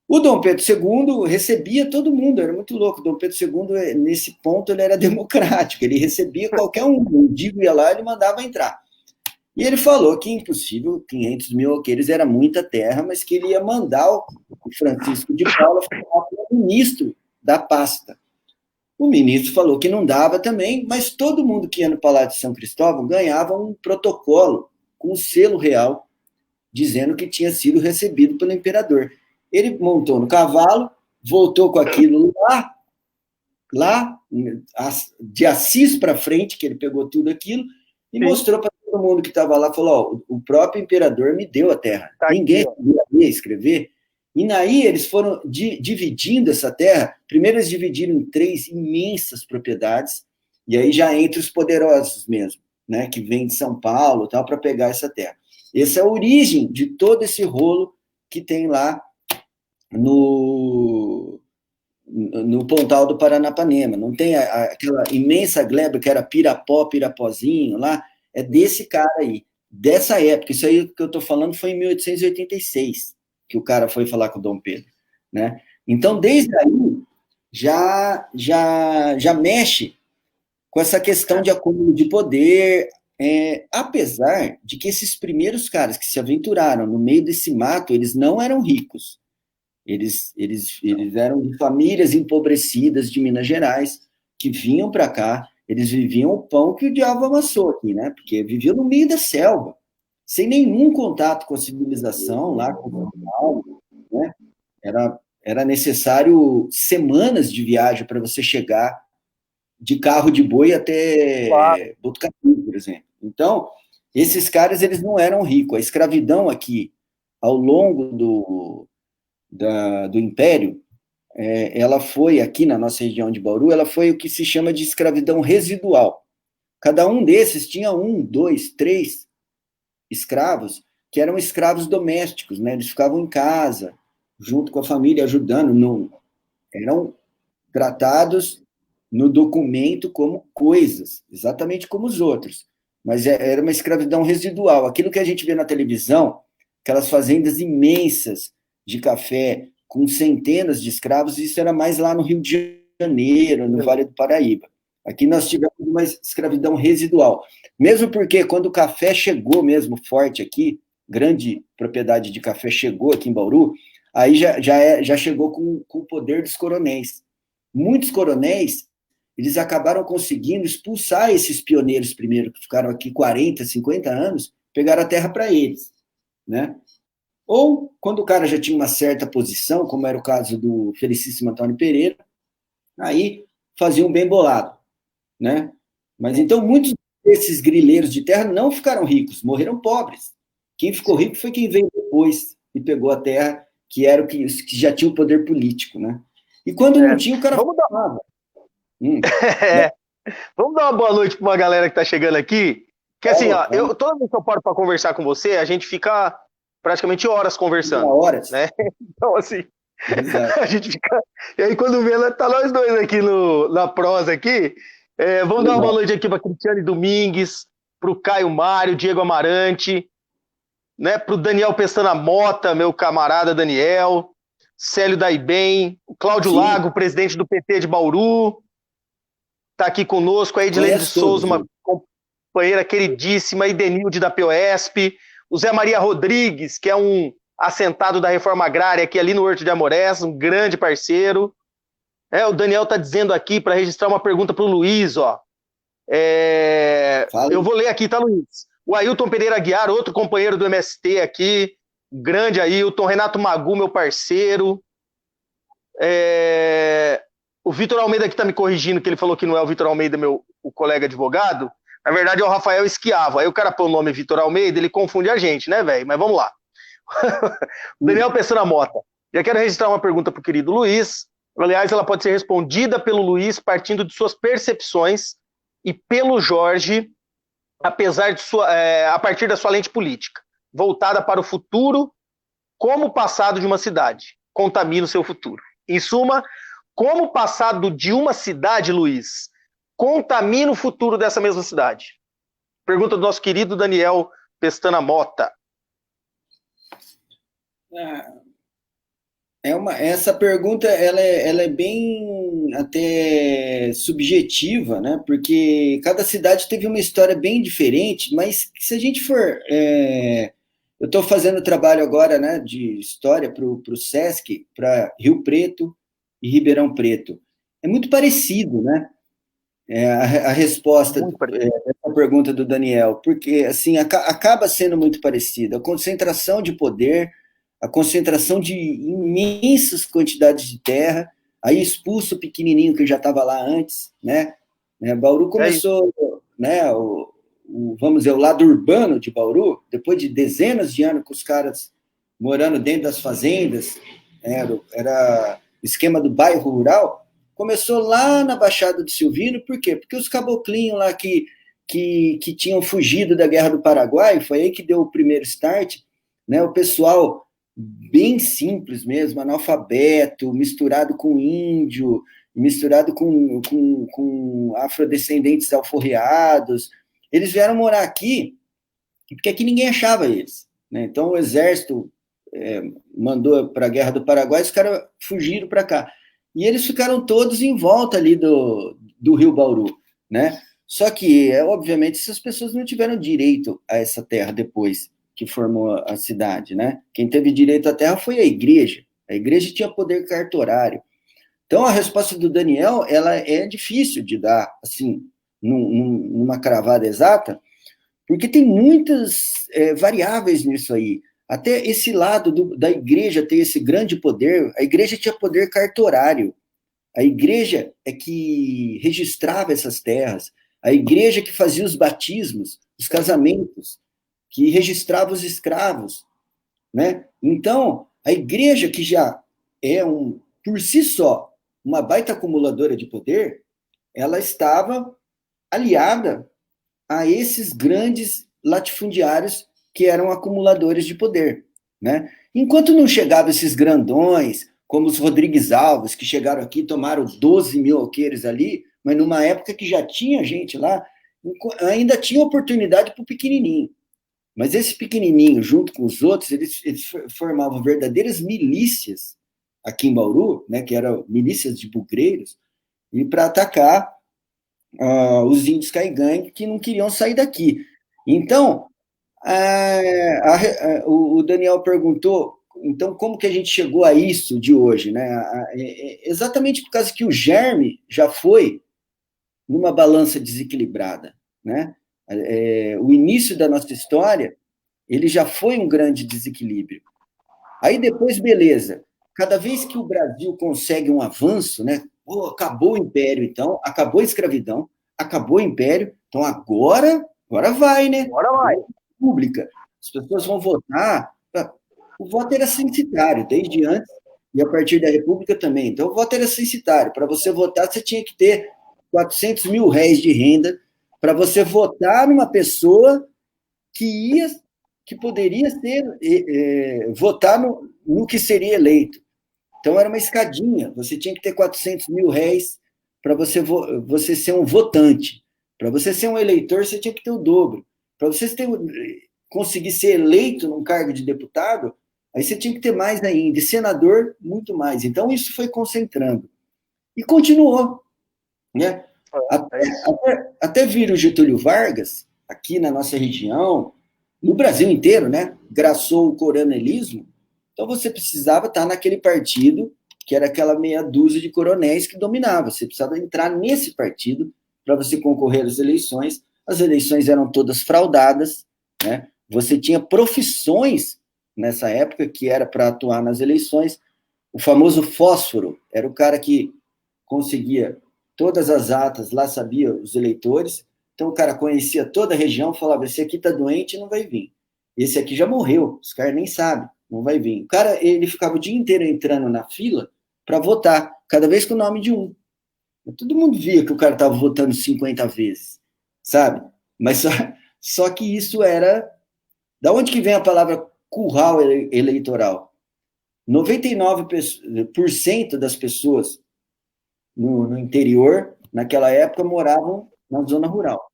O Dom Pedro II recebia todo mundo, era muito louco. O Dom Pedro II, nesse ponto, ele era democrático, ele recebia qualquer um. O mendigo ia lá e ele mandava entrar. E ele falou que impossível, 500 mil alqueires era muita terra, mas que ele ia mandar o Francisco de Paula falar para o ministro da pasta. O ministro falou que não dava também, mas todo mundo que ia no Palácio de São Cristóvão ganhava um protocolo com um selo real, dizendo que tinha sido recebido pelo imperador. Ele montou no cavalo, voltou com aquilo lá de Assis para frente, que ele pegou tudo aquilo, e mostrou para todo mundo que estava lá, falou, o próprio imperador me deu a terra. Ninguém sabia escrever. E aí eles foram dividindo essa terra. Primeiro eles dividiram em 3 imensas propriedades, e aí já entre os poderosos mesmo, né, que vêm de São Paulo tal, para pegar essa terra. Essa é a origem de todo esse rolo que tem lá no Pontal do Paranapanema. Não tem aquela imensa gleba que era Pirapó, Pirapozinho lá? É desse cara aí, dessa época. Isso aí que eu estou falando foi em 1886, que o cara foi falar com o Dom Pedro, né? Então, desde aí, já mexe com essa questão de acúmulo de poder, apesar de que esses primeiros caras que se aventuraram no meio desse mato, eles não eram ricos. Eles eram de famílias empobrecidas de Minas Gerais, que vinham para cá, eles viviam o pão que o diabo amassou aqui, né? Porque viviam no meio da selva, sem nenhum contato com a civilização, lá com o Paulo, né? Era necessário semanas de viagem para você chegar de carro de boi até Botucatu, por exemplo. Então, esses caras eles não eram ricos. A escravidão aqui, ao longo do Império, ela foi, aqui na nossa região de Bauru, ela foi o que se chama de escravidão residual. Cada um desses tinha 1, 2, 3 escravos, que eram escravos domésticos, né? Eles ficavam em casa, junto com a família, ajudando. Eram tratados no documento como coisas, exatamente como os outros. Mas era uma escravidão residual. Aquilo que a gente vê na televisão, aquelas fazendas imensas de café com centenas de escravos, isso era mais lá no Rio de Janeiro, no Vale do Paraíba. Aqui nós tivemos uma escravidão residual. Mesmo porque quando o café chegou mesmo forte aqui, grande propriedade de café chegou aqui em Bauru, aí já chegou com o poder dos coronéis. Muitos coronéis, eles acabaram conseguindo expulsar esses pioneiros primeiro, que ficaram aqui 40, 50 anos, pegaram a terra para eles, né? Ou, quando o cara já tinha uma certa posição, como era o caso do Felicíssimo Antônio Pereira, aí faziam bem bolado, né? Mas então muitos desses grileiros de terra não ficaram ricos, morreram pobres. Quem ficou rico foi quem veio depois e pegou a terra, que era o que já tinha o poder político, né? E quando não tinha, o cara falava. Vamos dar uma boa noite para uma galera que está chegando aqui. Que assim, ó, toda vez que eu paro para conversar com você, a gente fica praticamente horas conversando. Horas. Né? Então, assim, a gente fica. E aí, quando vê, tá nós dois aqui na prosa aqui. Vamos dar uma boa noite aqui para Cristiane Domingues, para o Caio Mário, Diego Amarante, né, para o Daniel Pestana Mota, meu camarada Daniel, Célio Daibem, o Cláudio Lago, presidente do PT de Bauru, está aqui conosco, a Edilene de Souza, uma companheira queridíssima, Idenilde da POSP, o Zé Maria Rodrigues, que é um assentado da Reforma Agrária aqui ali no Horto de Amorés, um grande parceiro. O Daniel está dizendo aqui para registrar uma pergunta para o Luiz, ó. Eu vou ler aqui, tá, Luiz? O Ailton Pereira Aguiar, outro companheiro do MST aqui, grande Ailton, Renato Magu, meu parceiro. O Vitor Almeida aqui tá me corrigindo, que ele falou que não é o Vitor Almeida, o colega advogado. Na verdade é o Rafael Esquiavo. Aí o cara põe o nome Vitor Almeida, ele confunde a gente, né, velho? Mas vamos lá. Daniel Pessana Mota. Já quero registrar uma pergunta pro querido Luiz. Aliás, ela pode ser respondida pelo Luiz partindo de suas percepções e pelo Jorge, a partir da sua lente política, voltada para o futuro, como o passado de uma cidade contamina o seu futuro. Em suma, como o passado de uma cidade, Luiz, contamina o futuro dessa mesma cidade? Pergunta do nosso querido Daniel Pestana Mota. Essa pergunta ela é bem até subjetiva, né? Porque cada cidade teve uma história bem diferente, mas se a gente for... eu estou fazendo trabalho agora, né, de história para o SESC, para Rio Preto e Ribeirão Preto. É muito parecido, né? A resposta dessa pergunta do Daniel, porque assim acaba sendo muito parecido. A concentração de poder, a concentração de imensas quantidades de terra, aí expulsa o pequenininho que já estava lá antes, né? Bauru começou, né? Vamos dizer, o lado urbano de Bauru, depois de dezenas de anos com os caras morando dentro das fazendas, era o esquema do bairro rural, começou lá na Baixada do Silvino. Por quê? Porque os caboclinhos lá que tinham fugido da Guerra do Paraguai, foi aí que deu o primeiro start, né? O pessoal bem simples mesmo, analfabeto, misturado com índio, misturado com afrodescendentes alforriados. Eles vieram morar aqui porque aqui ninguém achava eles, né? Então o exército mandou para a Guerra do Paraguai, os caras fugiram para cá. E eles ficaram todos em volta ali do Rio Bauru, né? Só que, obviamente, essas pessoas não tiveram direito a essa terra depois que formou a cidade, né? Quem teve direito à terra foi a igreja. A igreja tinha poder cartorário. Então, a resposta do Daniel, ela é difícil de dar, assim, numa cravada exata, porque tem muitas variáveis nisso aí. Até esse lado da igreja ter esse grande poder, a igreja tinha poder cartorário. A igreja é que registrava essas terras, a igreja que fazia os batismos, os casamentos, que registrava os escravos, né? Então, a igreja que já é por si só uma baita acumuladora de poder, ela estava aliada a esses grandes latifundiários que eram acumuladores de poder, né? Enquanto não chegavam esses grandões, como os Rodrigues Alves, que chegaram aqui e tomaram 12 mil alqueires ali, mas numa época que já tinha gente lá, ainda tinha oportunidade para o pequenininho. Mas esse pequenininho, junto com os outros, eles formavam verdadeiras milícias aqui em Bauru, né, que eram milícias de bugreiros, e para atacar os índios caigangue que não queriam sair daqui. Então, o Daniel perguntou, então, como que a gente chegou a isso de hoje? Né? Exatamente por causa que o germe já foi numa balança desequilibrada. Né? O início da nossa história, ele já foi um grande desequilíbrio. Aí depois, beleza, cada vez que o Brasil consegue um avanço, né? Pô, acabou o Império, então, acabou a escravidão, acabou o Império, então agora vai, né? Agora vai. República. As pessoas vão votar. O voto era censitário, desde antes, e a partir da República também. Então, o voto era censitário. Para você votar, você tinha que ter 400 mil réis de renda para você votar numa pessoa que poderia votar no que seria eleito. Então, era uma escadinha. Você tinha que ter 400 mil réis para você ser um votante. Para você ser um eleitor, você tinha que ter o dobro. Para você conseguir ser eleito num cargo de deputado, aí você tinha que ter mais ainda. E senador, muito mais. Então, isso foi concentrando. E continuou. Né? Até vir o Getúlio Vargas, aqui na nossa região, no Brasil inteiro, né? Graçou o coronelismo. Então, você precisava estar naquele partido que era aquela meia dúzia de coronéis que dominava. Você precisava entrar nesse partido para você concorrer às eleições. As eleições eram todas fraudadas, né? Você tinha profissões nessa época que era para atuar nas eleições. O famoso fósforo era o cara que conseguia todas as atas, lá sabia os eleitores. Então, o cara conhecia toda a região, falava, esse aqui está doente, não vai vir. Esse aqui já morreu, os caras nem sabem, não vai vir. O cara, ele ficava o dia inteiro entrando na fila para votar, cada vez com o nome de um. Todo mundo via que o cara estava votando 50 vezes, sabe? Mas só que isso era... Da onde que vem a palavra curral eleitoral? 99% das pessoas no interior, naquela época, moravam na zona rural.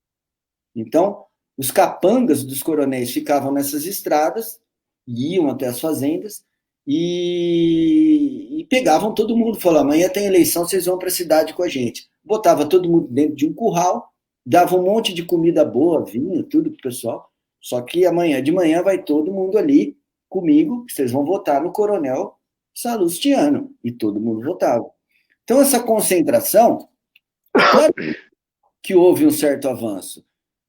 Então, os capangas dos coronéis ficavam nessas estradas, iam até as fazendas e pegavam todo mundo. Falavam, amanhã tem eleição, vocês vão para a cidade com a gente. Botava todo mundo dentro de um curral, dava um monte de comida boa, vinho, tudo pro pessoal. Só que de manhã vai todo mundo ali comigo, que vocês vão votar no Coronel Salustiano. E todo mundo votava. Então, essa concentração, claro que houve um certo avanço,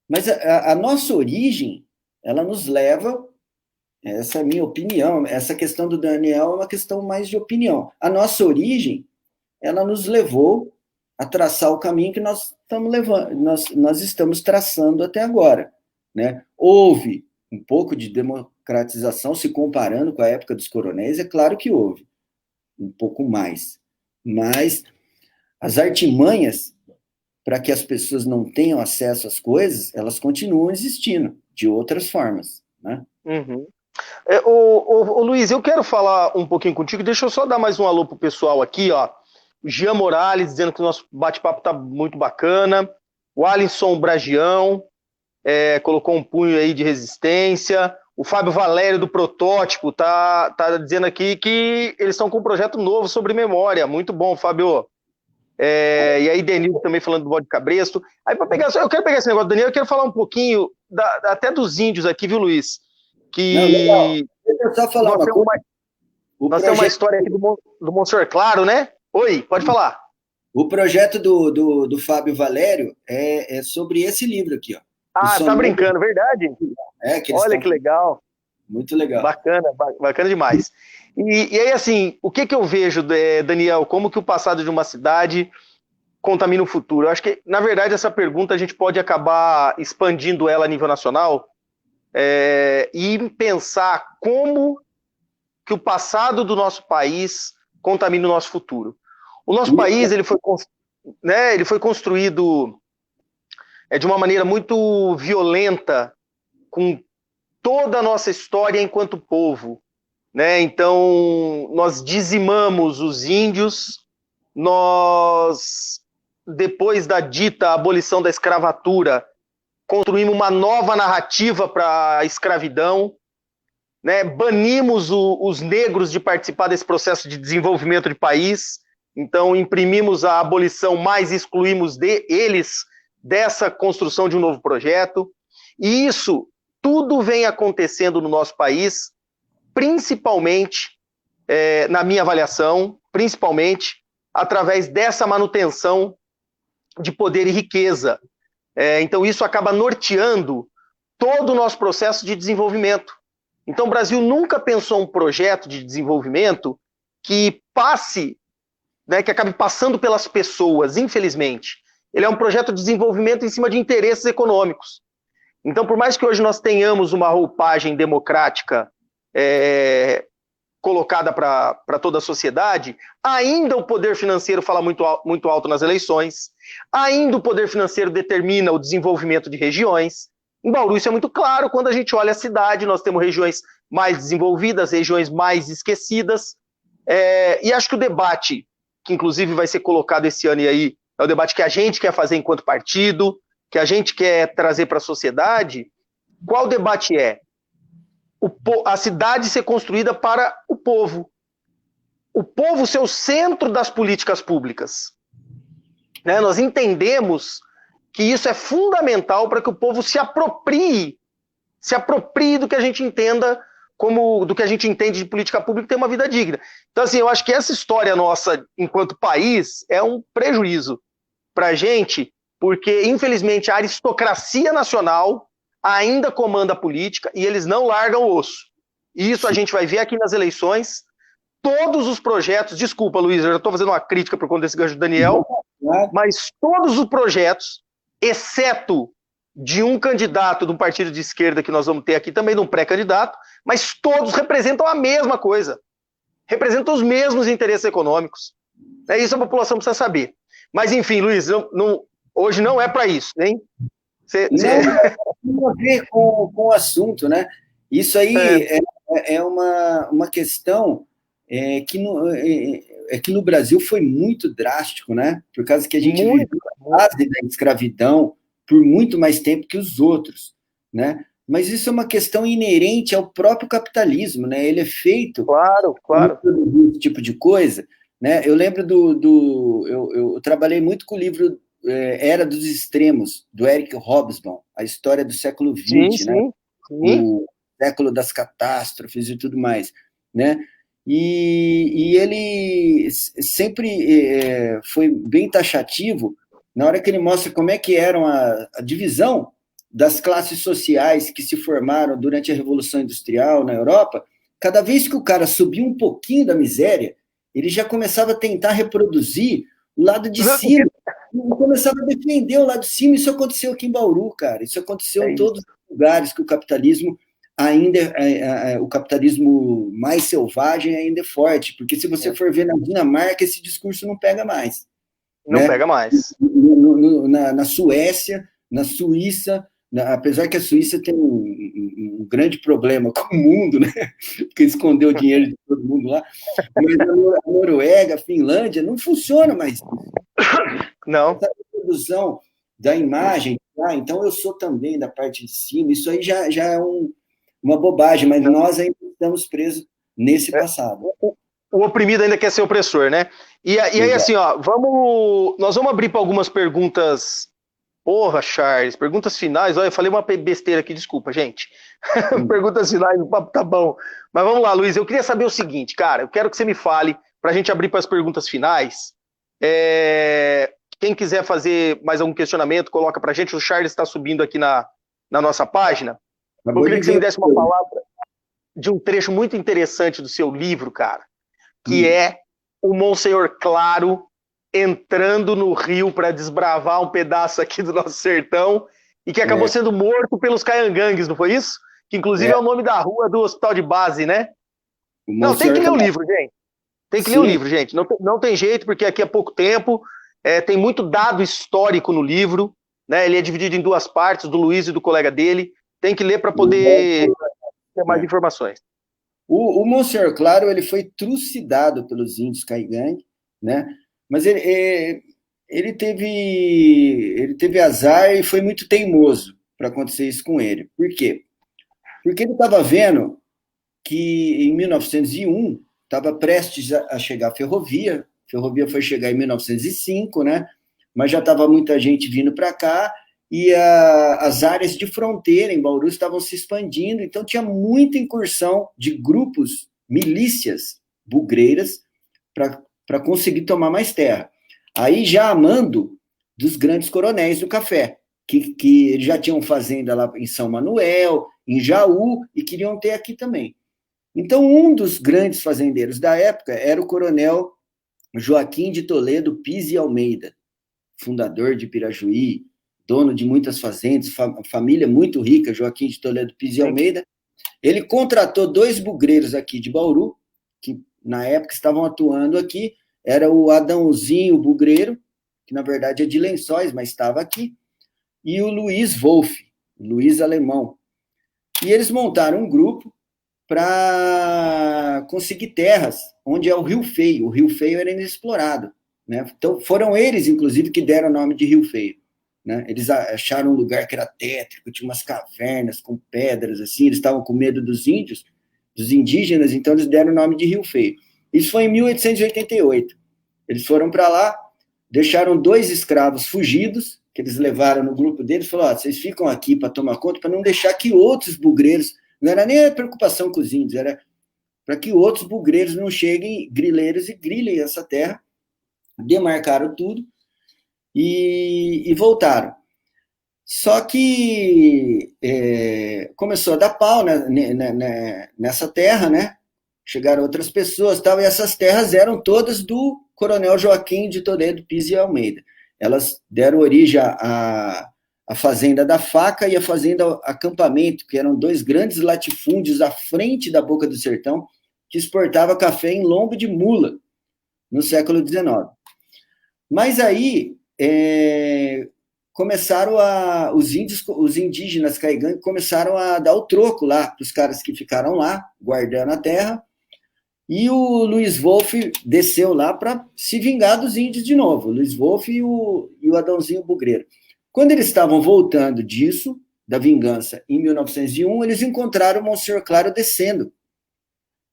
mas a nossa origem, ela nos leva, essa é a minha opinião, essa questão do Daniel é uma questão mais de opinião. A nossa origem, ela nos levou a traçar o caminho que nós estamos levando, nós estamos traçando até agora. Né? Houve um pouco de democratização, se comparando com a época dos coronéis, é claro que houve, um pouco mais. Mas as artimanhas para que as pessoas não tenham acesso às coisas, elas continuam existindo, de outras formas. Né? Uhum. Luiz, eu quero falar um pouquinho contigo. Deixa eu só dar mais um alô pro pessoal aqui, ó. O Jean Morales dizendo que o nosso bate-papo tá muito bacana. O Alisson Bragião colocou um punho aí de resistência. O Fábio Valério do Protótipo tá dizendo aqui que eles estão com um projeto novo sobre memória. Muito bom, Fábio. E aí, Denildo também falando do bode cabresto. Aí, eu quero pegar esse negócio do Daniel, eu quero falar um pouquinho até dos índios aqui, viu, Luiz? Não, legal. Deixa eu só falar uma coisa. Nós temos uma história aqui do Monsenhor Claro, né? Oi, pode falar. O projeto do Fábio Valério é sobre esse livro aqui, ó. Tá brincando, verdade? Olha que legal. Muito legal. Bacana demais. E aí, assim, o que eu vejo, Daniel, como que o passado de uma cidade contamina o futuro? Eu acho que, na verdade, essa pergunta a gente pode acabar expandindo ela a nível nacional e pensar como que o passado do nosso país contamina o nosso futuro. O nosso país ele foi construído de uma maneira muito violenta, com toda a nossa história enquanto povo. Né? Então, nós dizimamos os índios, nós, depois da dita abolição da escravatura, construímos uma nova narrativa para a escravidão, né? Banimos os negros de participar desse processo de desenvolvimento de país, então imprimimos a abolição, mas excluímos eles dessa construção de um novo projeto, e isso tudo vem acontecendo no nosso país, principalmente, na minha avaliação, principalmente através dessa manutenção de poder e riqueza. Então isso acaba norteando todo o nosso processo de desenvolvimento. Então o Brasil nunca pensou um projeto de desenvolvimento que passe, né, que acabe passando pelas pessoas, infelizmente. Ele é um projeto de desenvolvimento em cima de interesses econômicos. Então, por mais que hoje nós tenhamos uma roupagem democrática colocada para toda a sociedade, ainda o poder financeiro fala muito alto nas eleições, ainda o poder financeiro determina o desenvolvimento de regiões. Em Bauru isso é muito claro, quando a gente olha a cidade, nós temos regiões mais desenvolvidas, regiões mais esquecidas, e acho que o debate, que inclusive vai ser colocado esse ano aí, é o debate que a gente quer fazer enquanto partido, que a gente quer trazer para a sociedade. Qual debate é? A cidade ser construída para o povo ser o centro das políticas públicas. Né? Nós entendemos que isso é fundamental para que o povo se aproprie do que a gente entenda do que a gente entende de política pública e ter uma vida digna. Então, assim, eu acho que essa história nossa, enquanto país, é um prejuízo para a gente, porque, infelizmente, a aristocracia nacional ainda comanda a política e eles não largam o osso. E isso a gente vai ver aqui nas eleições. Todos os projetos, desculpa, Luiz, eu já estou fazendo uma crítica por conta desse gancho do Daniel, mas todos os projetos, exceto de um candidato de um partido de esquerda que nós vamos ter aqui, também de um pré-candidato, mas todos representam a mesma coisa. Representam os mesmos interesses econômicos. Isso a população precisa saber. Mas, enfim, Luiz, hoje não é para isso, hein? Não tem a ver com o assunto, né? Isso aí é uma questão que no Brasil foi muito drástico, né? Por causa que a gente viveu a base da escravidão por muito mais tempo que os outros, né? Mas isso é uma questão inerente ao próprio capitalismo, né? Ele é feito claro. Esse tipo de coisa, né? Eu lembro eu trabalhei muito com o livro Era dos Extremos, do Eric Hobsbawm, a história do século XX, né? Sim. O século das catástrofes e tudo mais, né? E ele sempre foi bem taxativo na hora que ele mostra como é que era a divisão das classes sociais que se formaram durante a Revolução Industrial na Europa. Cada vez que o cara subia um pouquinho da miséria, ele já começava a tentar reproduzir o lado de cima, começava a defender o lado de cima. Isso aconteceu aqui em Bauru, cara. Isso aconteceu em todos os lugares que o capitalismo o capitalismo mais selvagem ainda é forte, porque se você for ver na Dinamarca, esse discurso não pega mais. Não pega mais. Na Suécia, na Suíça, apesar que a Suíça tem um grande problema com o mundo, né? Porque escondeu o dinheiro de todo mundo lá, mas a Noruega, a Finlândia, não funciona mais. Não. Essa produção da imagem, então eu sou também da parte de cima, isso aí já é uma bobagem, mas nós ainda estamos presos nesse passado. O oprimido ainda quer ser opressor, né? E aí, assim, ó, nós vamos abrir para algumas perguntas. Porra, Charles, perguntas finais. Olha, eu falei uma besteira aqui, desculpa, gente. Perguntas finais, o papo tá bom. Mas vamos lá, Luiz, eu queria saber o seguinte, cara, eu quero que você me fale, para a gente abrir para as perguntas finais. Quem quiser fazer mais algum questionamento, coloca para a gente. O Charles está subindo aqui na nossa página. Eu queria que você me desse uma palavra de um trecho muito interessante do seu livro, cara, que é o Monsenhor Claro entrando no rio para desbravar um pedaço aqui do nosso sertão e que acabou sendo morto pelos Caingangues, não foi isso? Que inclusive é o nome da rua do hospital de base, né? Não, tem que ler o livro, gente. Tem que ler o livro, gente. Não tem jeito, porque aqui é pouco tempo. Tem muito dado histórico no livro, né? Ele é dividido em duas partes, do Luiz e do colega dele. Tem que ler para poder ter mais informações. O Monsenhor Claro, ele foi trucidado pelos índios Caingangue, né? Mas ele teve azar e foi muito teimoso para acontecer isso com ele. Por quê? Porque ele estava vendo que em 1901 estava prestes a chegar a ferrovia foi chegar em 1905, né? Mas já estava muita gente vindo para cá e as áreas de fronteira em Bauru estavam se expandindo, então tinha muita incursão de grupos, milícias bugreiras para conseguir tomar mais terra. Aí já a mando dos grandes coronéis do café, que eles já tinham fazenda lá em São Manuel, em Jaú, e queriam ter aqui também. Então, um dos grandes fazendeiros da época era o coronel Joaquim de Toledo Pise Almeida, fundador de Pirajuí, dono de muitas fazendas, família muito rica, Joaquim de Toledo Pise Almeida. Ele contratou 2 bugreiros aqui de Bauru, que na época estavam atuando aqui, era o Adãozinho Bugreiro, que na verdade é de Lençóis, mas estava aqui, e o Luiz Wolff, Luiz Alemão. E eles montaram um grupo para conseguir terras onde é o Rio Feio. O Rio Feio era inexplorado, né? Então foram eles, inclusive, que deram o nome de Rio Feio, né? Eles acharam um lugar que era tétrico, tinha umas cavernas com pedras, assim, eles estavam com medo dos índios, dos indígenas, então eles deram o nome de Rio Feio. Isso foi em 1888. Eles foram para lá, deixaram 2 escravos fugidos, que eles levaram no grupo deles, falaram, vocês ficam aqui para tomar conta, para não deixar que outros bugreiros, não era nem a preocupação com os índios, era para que outros bugreiros não cheguem, grileiros, e grilhem essa terra, demarcaram tudo e voltaram. Só que começou a dar pau nessa terra, né? Chegaram outras pessoas, tal, e essas terras eram todas do coronel Joaquim de Toledo Pise Almeida. Elas deram origem à Fazenda da Faca e a Fazenda Acampamento, que eram 2 grandes latifúndios à frente da Boca do Sertão, que exportava café em lombo de mula, no século XIX. Mas aí começaram os indígenas Caingangue começaram a dar o troco lá para os caras que ficaram lá, guardando a terra, e o Luiz Wolff desceu lá para se vingar dos índios de novo, o Luiz Wolff e o Adãozinho Bugreiro. Quando eles estavam voltando disso, da vingança, em 1901, eles encontraram o Monsenhor Claro descendo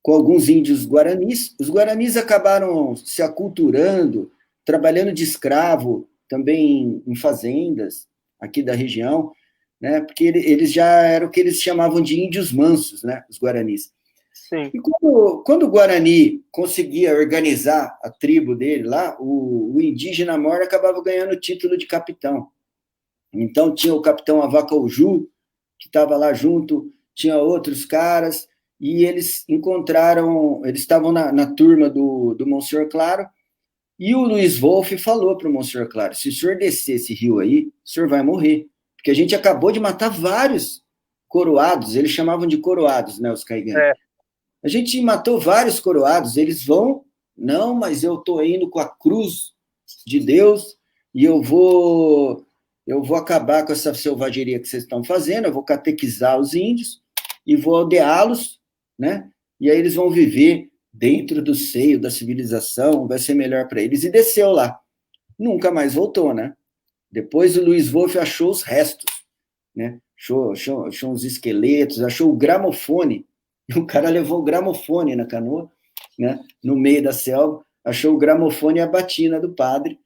com alguns índios guaranis. Os guaranis acabaram se aculturando, trabalhando de escravo, também em fazendas aqui da região, né? Porque eles já eram o que eles chamavam de índios mansos, né? Os guaranis. Sim. E quando o Guarani conseguia organizar a tribo dele lá, o indígena mor acabava ganhando o título de capitão. Então tinha o capitão Avacauju, que estava lá junto, tinha outros caras, e eles estavam na turma do Monsenhor Claro, e o Luiz Wolff falou para o Monsenhor Claro, se o senhor descer esse rio aí, o senhor vai morrer, porque a gente acabou de matar vários coroados, eles chamavam de coroados, né, os Caingangue. A gente matou vários coroados, eles vão, não, mas eu estou indo com a cruz de Deus, e eu vou eu vou acabar com essa selvageria que vocês estão fazendo, eu vou catequizar os índios e vou aldeá-los, né? E aí eles vão viver dentro do seio da civilização, vai ser melhor para eles. E desceu lá. Nunca mais voltou, né? Depois o Luiz Wolff achou os restos, né? Achou uns esqueletos, achou o gramofone. O cara levou o gramofone na canoa, né? No meio da selva, achou o gramofone e a batina do padre,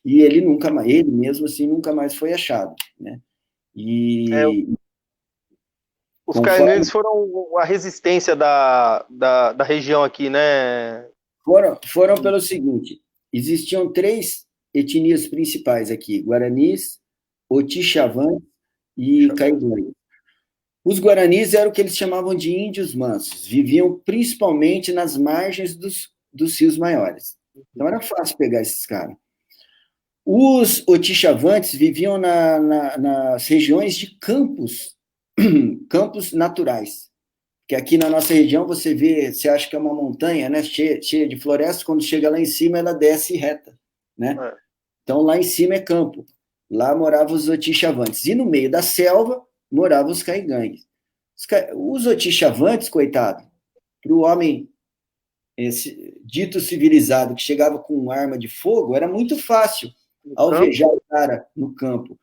e ele nunca mais, ele mesmo assim, nunca mais foi achado, né? E os caingangues foram a resistência da região aqui, né? Foram pelo seguinte, existiam 3 etnias principais aqui, Guaranis, Otixavã e Caingangue. Os Guaranis eram o que eles chamavam de índios mansos, viviam principalmente nas margens dos rios maiores. Então era fácil pegar esses caras. Os Otixavantes viviam nas regiões de campos, campos naturais. Que aqui na nossa região você vê, você acha que é uma montanha, né, cheia de floresta, quando chega lá em cima ela desce reta, né? Então lá em cima é campo. Lá moravam os Otixavantes. E no meio da selva moravam os Caingangues. Os Otixavantes, coitado, para o homem dito civilizado que chegava com uma arma de fogo, era muito fácil alvejar o cara no campo.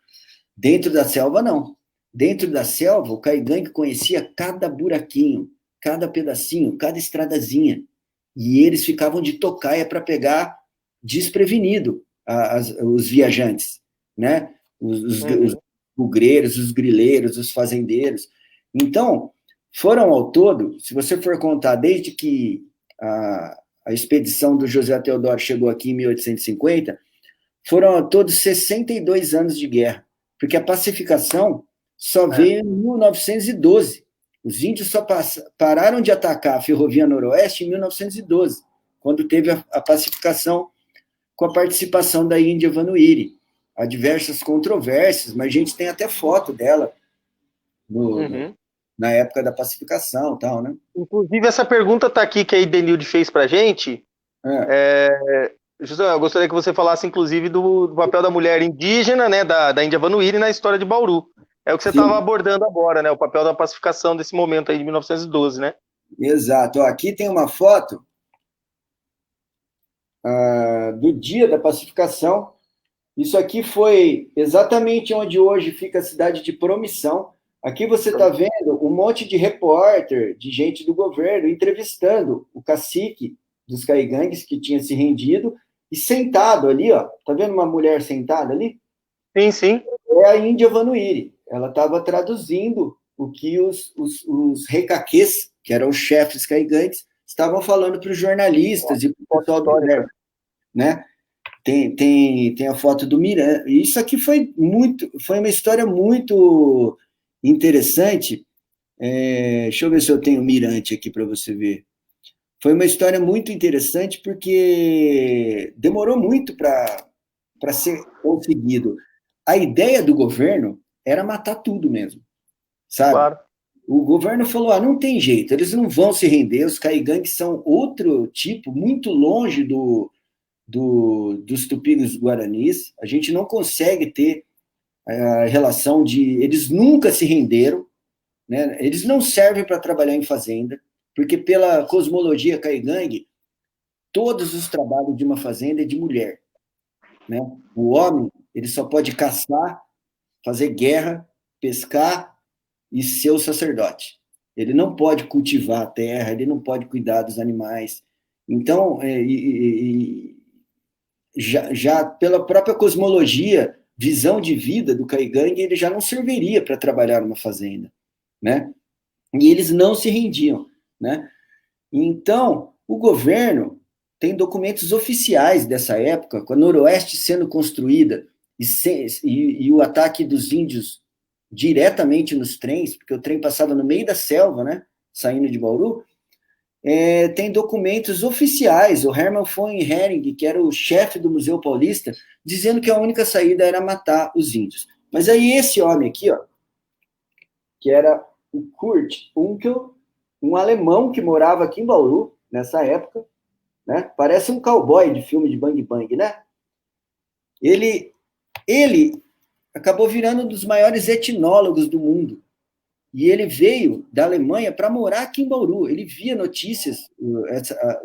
Dentro da selva, não. Dentro da selva, o Caingangue conhecia cada buraquinho, cada pedacinho, cada estradazinha. E eles ficavam de tocaia para pegar desprevenido os viajantes, né? Os bugreiros, os grileiros, os fazendeiros. Então, foram ao todo, se você for contar, desde que a expedição do José Teodoro chegou aqui em 1850, foram ao todo 62 anos de guerra, porque a pacificação só veio em 1912. Os índios só pararam de atacar a ferrovia noroeste em 1912, quando teve a pacificação com a participação da Índia Vanuiri. Há diversas controvérsias, mas a gente tem até foto dela na época da pacificação, tal, né? Inclusive, essa pergunta está aqui que a Idenilde fez para a gente. José, eu gostaria que você falasse, inclusive, do papel da mulher indígena, né, da Índia Vanuiri na história de Bauru. É o que você estava abordando agora, né? O papel da pacificação desse momento aí de 1912, né? Exato. Aqui tem uma foto do dia da pacificação. Isso aqui foi exatamente onde hoje fica a cidade de Promissão. Aqui você está vendo um monte de repórter, de gente do governo, entrevistando o cacique dos Caingangues que tinha se rendido, e sentado ali, ó, tá vendo uma mulher sentada ali? Sim, sim. É a Índia Vanuiri. Ela estava traduzindo o que os recaquês, que eram os chefes caingangues, estavam falando para os jornalistas e para o pessoal do governo, né? Tem a foto do Miranda. Isso aqui foi uma história muito interessante. Deixa eu ver se eu tenho o Mirante aqui para você ver. Foi uma história muito interessante porque demorou muito para ser conseguido. A ideia do governo era matar tudo mesmo, sabe? Claro. O governo falou, não tem jeito, eles não vão se render, os Caingangues são outro tipo, muito longe dos tupis guaranis, a gente não consegue ter a relação de... Eles nunca se renderam, né? Eles não servem para trabalhar em fazenda, porque pela cosmologia Caingangue, todos os trabalhos de uma fazenda é de mulher, né? O homem, ele só pode caçar, fazer guerra, pescar e ser o sacerdote. Ele não pode cultivar a terra, ele não pode cuidar dos animais. Então, já pela própria cosmologia, visão de vida do Caingangue, ele já não serviria para trabalhar numa fazenda, né? E eles não se rendiam, né? Então, o governo tem documentos oficiais dessa época, com a Noroeste sendo construída e o ataque dos índios diretamente nos trens, porque o trem passava no meio da selva, né, saindo de Bauru, tem documentos oficiais, o Hermann von Hering, que era o chefe do Museu Paulista, dizendo que a única saída era matar os índios. Mas aí esse homem aqui, ó, que era o Kurt Unkel, um alemão que morava aqui em Bauru, nessa época, né? Parece um cowboy de filme de Bang Bang, né? Ele acabou virando um dos maiores etnólogos do mundo. E ele veio da Alemanha para morar aqui em Bauru. Ele via notícias,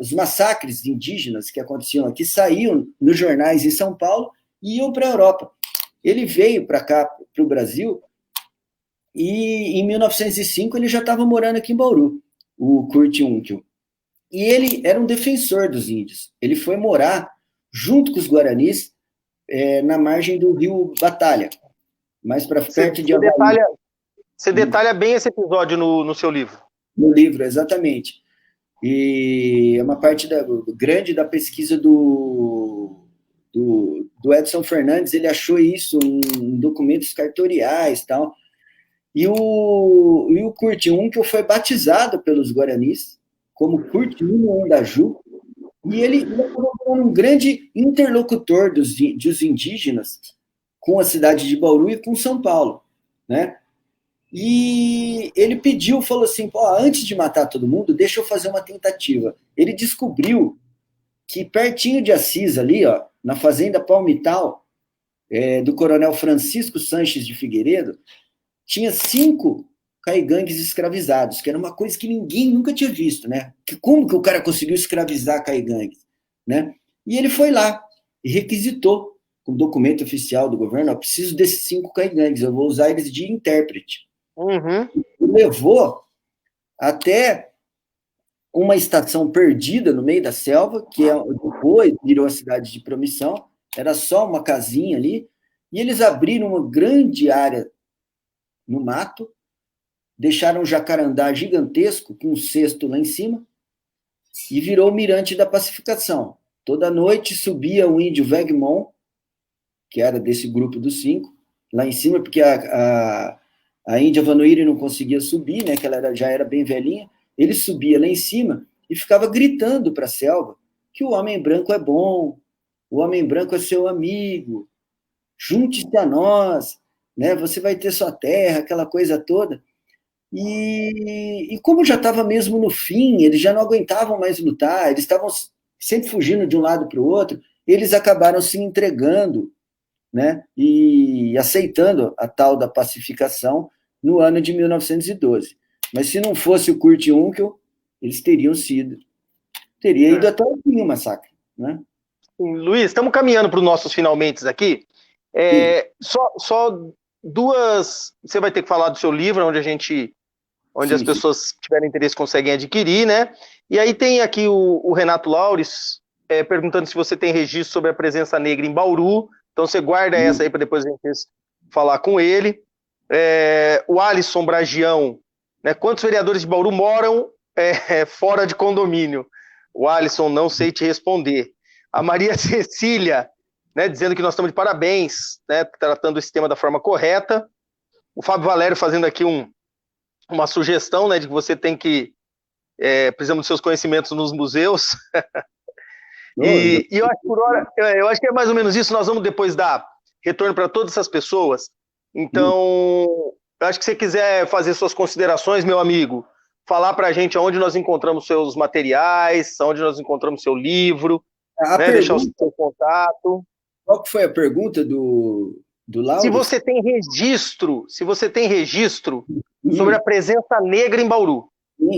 os massacres indígenas que aconteciam aqui, saíam nos jornais em São Paulo e iam para a Europa. Ele veio para cá, para o Brasil, e em 1905 ele já estava morando aqui em Bauru, o Kurt Unkel. E ele era um defensor dos índios. Ele foi morar junto com os Guaranis na margem do rio Batalha, mais para perto de Havaí. Você detalha bem esse episódio no seu livro. No livro, exatamente. E é uma parte grande da pesquisa do Edson Fernandes. Ele achou isso em documentos cartoriais e tal. E o Kurt Unkel foi batizado pelos Guaranis como Kurt Uno Andaju, e ele acabou sendo um grande interlocutor dos indígenas com a cidade de Bauru e com São Paulo, né? E ele falou assim, antes de matar todo mundo, deixa eu fazer uma tentativa. Ele descobriu que pertinho de Assis, ali, na fazenda Palmital, do coronel Francisco Sanches de Figueiredo, tinha 5 caigangues escravizados, que era uma coisa que ninguém nunca tinha visto, né? Como que o cara conseguiu escravizar caigangues, né? E ele foi lá e requisitou, com documento oficial do governo, eu preciso desses 5 caigangues, eu vou usar eles de intérprete. Uhum. E levou até uma estação perdida no meio da selva, que depois virou a cidade de Promissão, era só uma casinha ali, e eles abriram uma grande área no mato, deixaram um jacarandá gigantesco com um cesto lá em cima e virou o mirante da pacificação. Toda noite subia o índio Vegmon, que era desse grupo dos 5, lá em cima, porque a índia Vanuíri não conseguia subir, né, que ela já era bem velhinha. Ele subia lá em cima e ficava gritando para a selva que o homem branco é bom, o homem branco é seu amigo, junte-se a nós, né, você vai ter sua terra, aquela coisa toda. E como já estava mesmo no fim, eles já não aguentavam mais lutar, eles estavam sempre fugindo de um lado para o outro, eles acabaram se entregando, né, e aceitando a tal da pacificação no ano de 1912. Mas se não fosse o Kurt Unkel, eles teria ido até o fim o massacre, né? Luiz, estamos caminhando para os nossos finalmente aqui. Só 2. Você vai ter que falar do seu livro, onde as pessoas que tiverem interesse conseguem adquirir, né? E aí tem aqui o Renato Laures perguntando se você tem registro sobre a presença negra em Bauru. Então você guarda essa aí para depois a gente falar com ele. O Alisson Bragião, né? Quantos vereadores de Bauru moram fora de condomínio? O Alisson, não sei te responder. A Maria Cecília, né, dizendo que nós estamos de parabéns, né, tratando esse tema da forma correta. O Fábio Valério fazendo aqui uma sugestão, né, de que você tem que precisamos dos seus conhecimentos nos museus. E eu acho, por hora, eu acho que é mais ou menos isso. Nós vamos depois dar retorno para todas essas pessoas. Então, eu acho que se você quiser fazer suas considerações, meu amigo, falar para a gente onde nós encontramos seus materiais, onde nós encontramos seu livro, né, deixar o seu contato. Qual que foi a pergunta do Lauro? Se você tem registro sobre a presença negra em Bauru,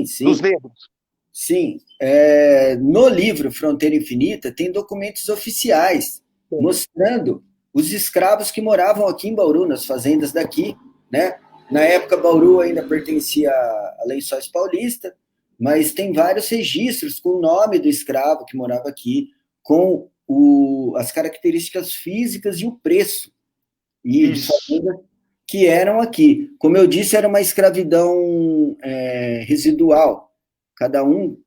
sim. dos negros. Sim. No livro Fronteira Infinita tem documentos oficiais mostrando os escravos que moravam aqui em Bauru, nas fazendas daqui, né? Na época, Bauru ainda pertencia a Lençóis Paulista, mas tem vários registros com o nome do escravo que morava aqui, com as características físicas e o preço de fazendas que eram aqui. Como eu disse, era uma escravidão residual. Cada um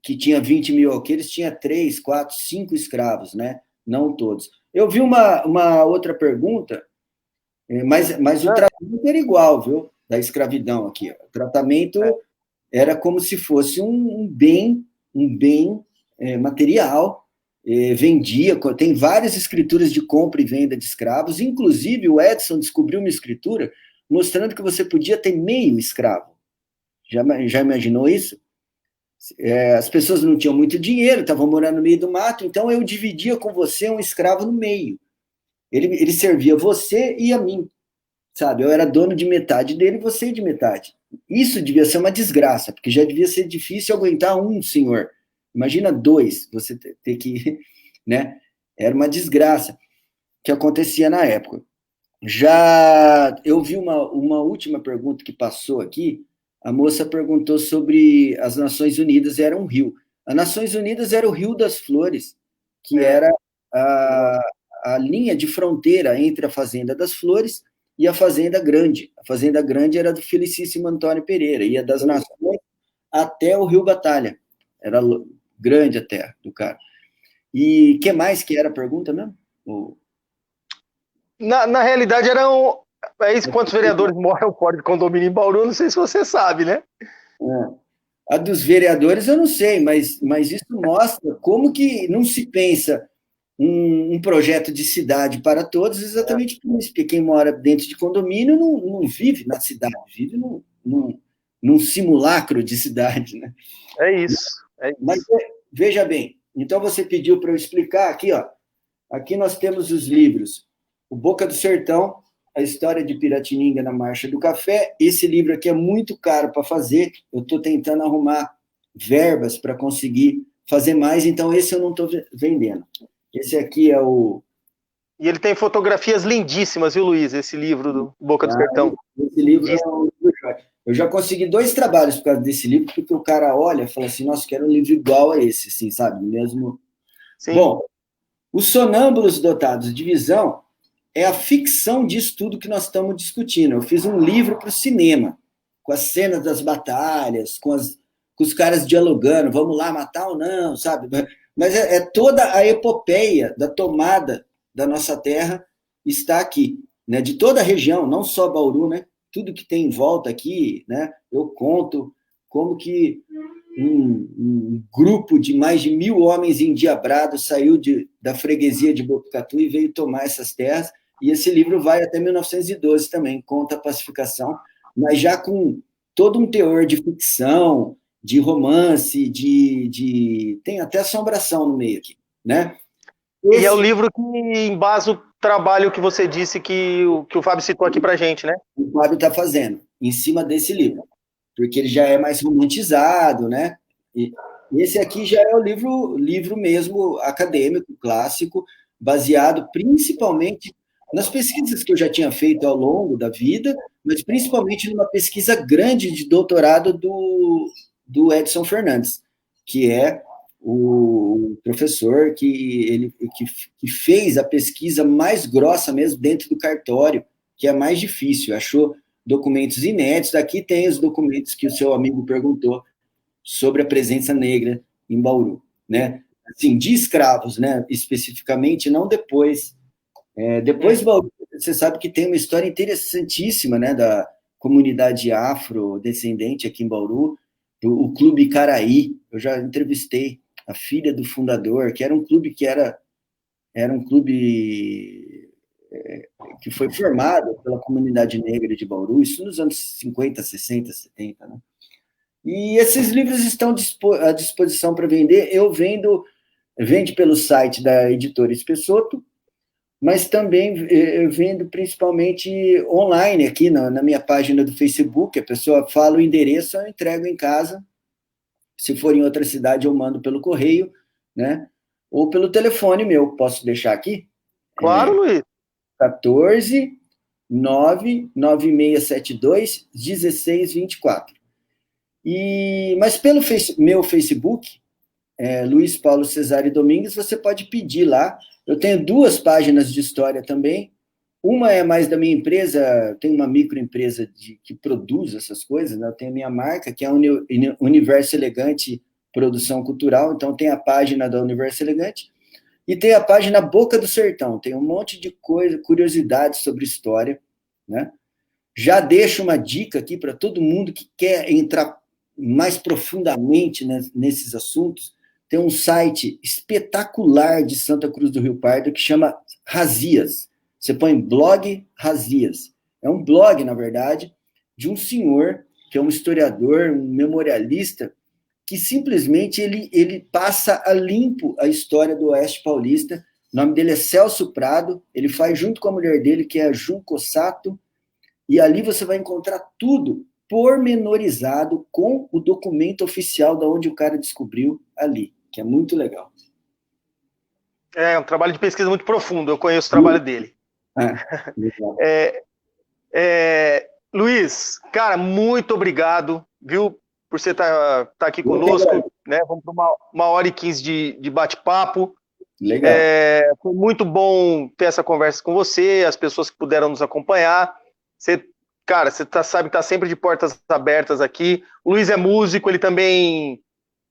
que tinha 20 mil alqueires tinha 3, 4, 5 escravos, né? Não todos. Eu vi uma outra pergunta, mas o tratamento era igual, viu? Da escravidão aqui. O tratamento era como se fosse um bem material, vendia. Tem várias escrituras de compra e venda de escravos, inclusive o Edson descobriu uma escritura mostrando que você podia ter meio escravo. Já imaginou isso? As pessoas não tinham muito dinheiro, estavam morando no meio do mato, então eu dividia com você um escravo no meio. Ele servia você e a mim, sabe? Eu era dono de metade dele e você de metade. Isso devia ser uma desgraça, porque já devia ser difícil aguentar um senhor. Imagina dois, você ter que, né? Era uma desgraça que acontecia na época. Já eu vi uma última pergunta que passou aqui. A moça perguntou sobre as Nações Unidas, era um rio. As Nações Unidas era o Rio das Flores, que era a, a linha de fronteira entre a Fazenda das Flores e a Fazenda Grande. A Fazenda Grande era do Felicíssimo Antônio Pereira, ia das Nações até o Rio Batalha. Era grande a terra do cara. E que mais que era a pergunta mesmo? Na realidade, eram. É isso, quantos vereadores moram o Código de Condomínio em Bauru? Não sei se você sabe, né? A dos vereadores eu não sei, mas isso mostra como que não se pensa um projeto de cidade para todos, exatamente por isso, porque quem mora dentro de condomínio não vive na cidade, vive num simulacro de cidade, né? É isso. Mas veja bem, então você pediu para eu explicar aqui, ó. Aqui nós temos os livros O Boca do Sertão, A História de Piratininga na Marcha do Café. Esse livro aqui é muito caro para fazer, eu estou tentando arrumar verbas para conseguir fazer mais, então esse eu não estou vendendo. Esse aqui é o... E ele tem fotografias lindíssimas, viu, Luiz? Esse livro do Boca do Sertão. Esse livro é um livro jóia. Eu já consegui 2 trabalhos por causa desse livro, porque o cara olha e fala assim, nossa, quero um livro igual a esse, assim, sabe? Mesmo... Sim. Bom, Os Sonâmbulos Dotados de Visão é a ficção disso tudo que nós estamos discutindo. Eu fiz um livro para o cinema, com as cenas das batalhas, com os caras dialogando, vamos lá matar ou não, sabe? Mas é toda a epopeia da tomada da nossa terra está aqui, né? De toda a região, não só Bauru, né? Tudo que tem em volta aqui, né? Eu conto como que um grupo de mais de 1.000 homens endiabrados saiu da freguesia de Botucatu e veio tomar essas terras. E esse livro vai até 1912 também, conta a pacificação, mas já com todo um teor de ficção, de romance, tem até assombração no meio aqui, né? E é o livro que embasa o trabalho que você disse que o Fábio citou aqui pra gente, né? O Fábio está fazendo, em cima desse livro, porque ele já é mais romantizado, né? E esse aqui já é o livro mesmo acadêmico, clássico, baseado principalmente nas pesquisas que eu já tinha feito ao longo da vida, mas principalmente numa pesquisa grande de doutorado do Edson Fernandes, que é o professor que fez a pesquisa mais grossa mesmo dentro do cartório, que é mais difícil, achou documentos inéditos. Aqui tem os documentos que o seu amigo perguntou sobre a presença negra em Bauru, né? Assim, de escravos, né? Especificamente, não depois. Depois, Bauru, você sabe que tem uma história interessantíssima, né? Da comunidade afrodescendente aqui em Bauru, o Clube Caraí. Eu já entrevistei a filha do fundador, que era um clube que foi formado pela comunidade negra de Bauru, isso nos anos 50, 60, 70, né? E esses livros estão à disposição para vender. Eu vendo pelo site da editora Espessoto, mas também vendo principalmente online aqui na minha página do Facebook. A pessoa fala o endereço, eu entrego em casa. Se for em outra cidade, eu mando pelo correio, né? Ou pelo telefone meu. Posso deixar aqui? Claro, Luiz. 14 99672 1624. Mas pelo meu Facebook, Luiz Paulo Cesare Domingues, você pode pedir lá. Eu tenho 2 páginas de história também. Uma é mais da minha empresa, tem uma microempresa que produz essas coisas, né? Eu tenho a minha marca, que é a Universo Elegante Produção Cultural, então tem a página da Universo Elegante, e tem a página Boca do Sertão, tem um monte de coisa, curiosidades sobre história, né? Já deixo uma dica aqui para todo mundo que quer entrar mais profundamente nesses assuntos. Tem um site espetacular de Santa Cruz do Rio Pardo que chama Razias. Você põe blog Razias. É um blog, na verdade, de um senhor que é um historiador, um memorialista, que simplesmente ele passa a limpo a história do Oeste Paulista O nome dele é Celso Prado, ele faz junto com a mulher dele, que é a Junko Sato, e ali você vai encontrar tudo pormenorizado com o documento oficial da onde o cara descobriu ali, que é muito legal. É um trabalho de pesquisa muito profundo, eu conheço o trabalho dele. Luiz, cara, muito obrigado, viu, por você estar aqui conosco, né? Vamos para uma hora e 15 de bate-papo. Legal. Foi muito bom ter essa conversa com você, as pessoas que puderam nos acompanhar. Você sabe que está sempre de portas abertas aqui. O Luiz é músico, ele também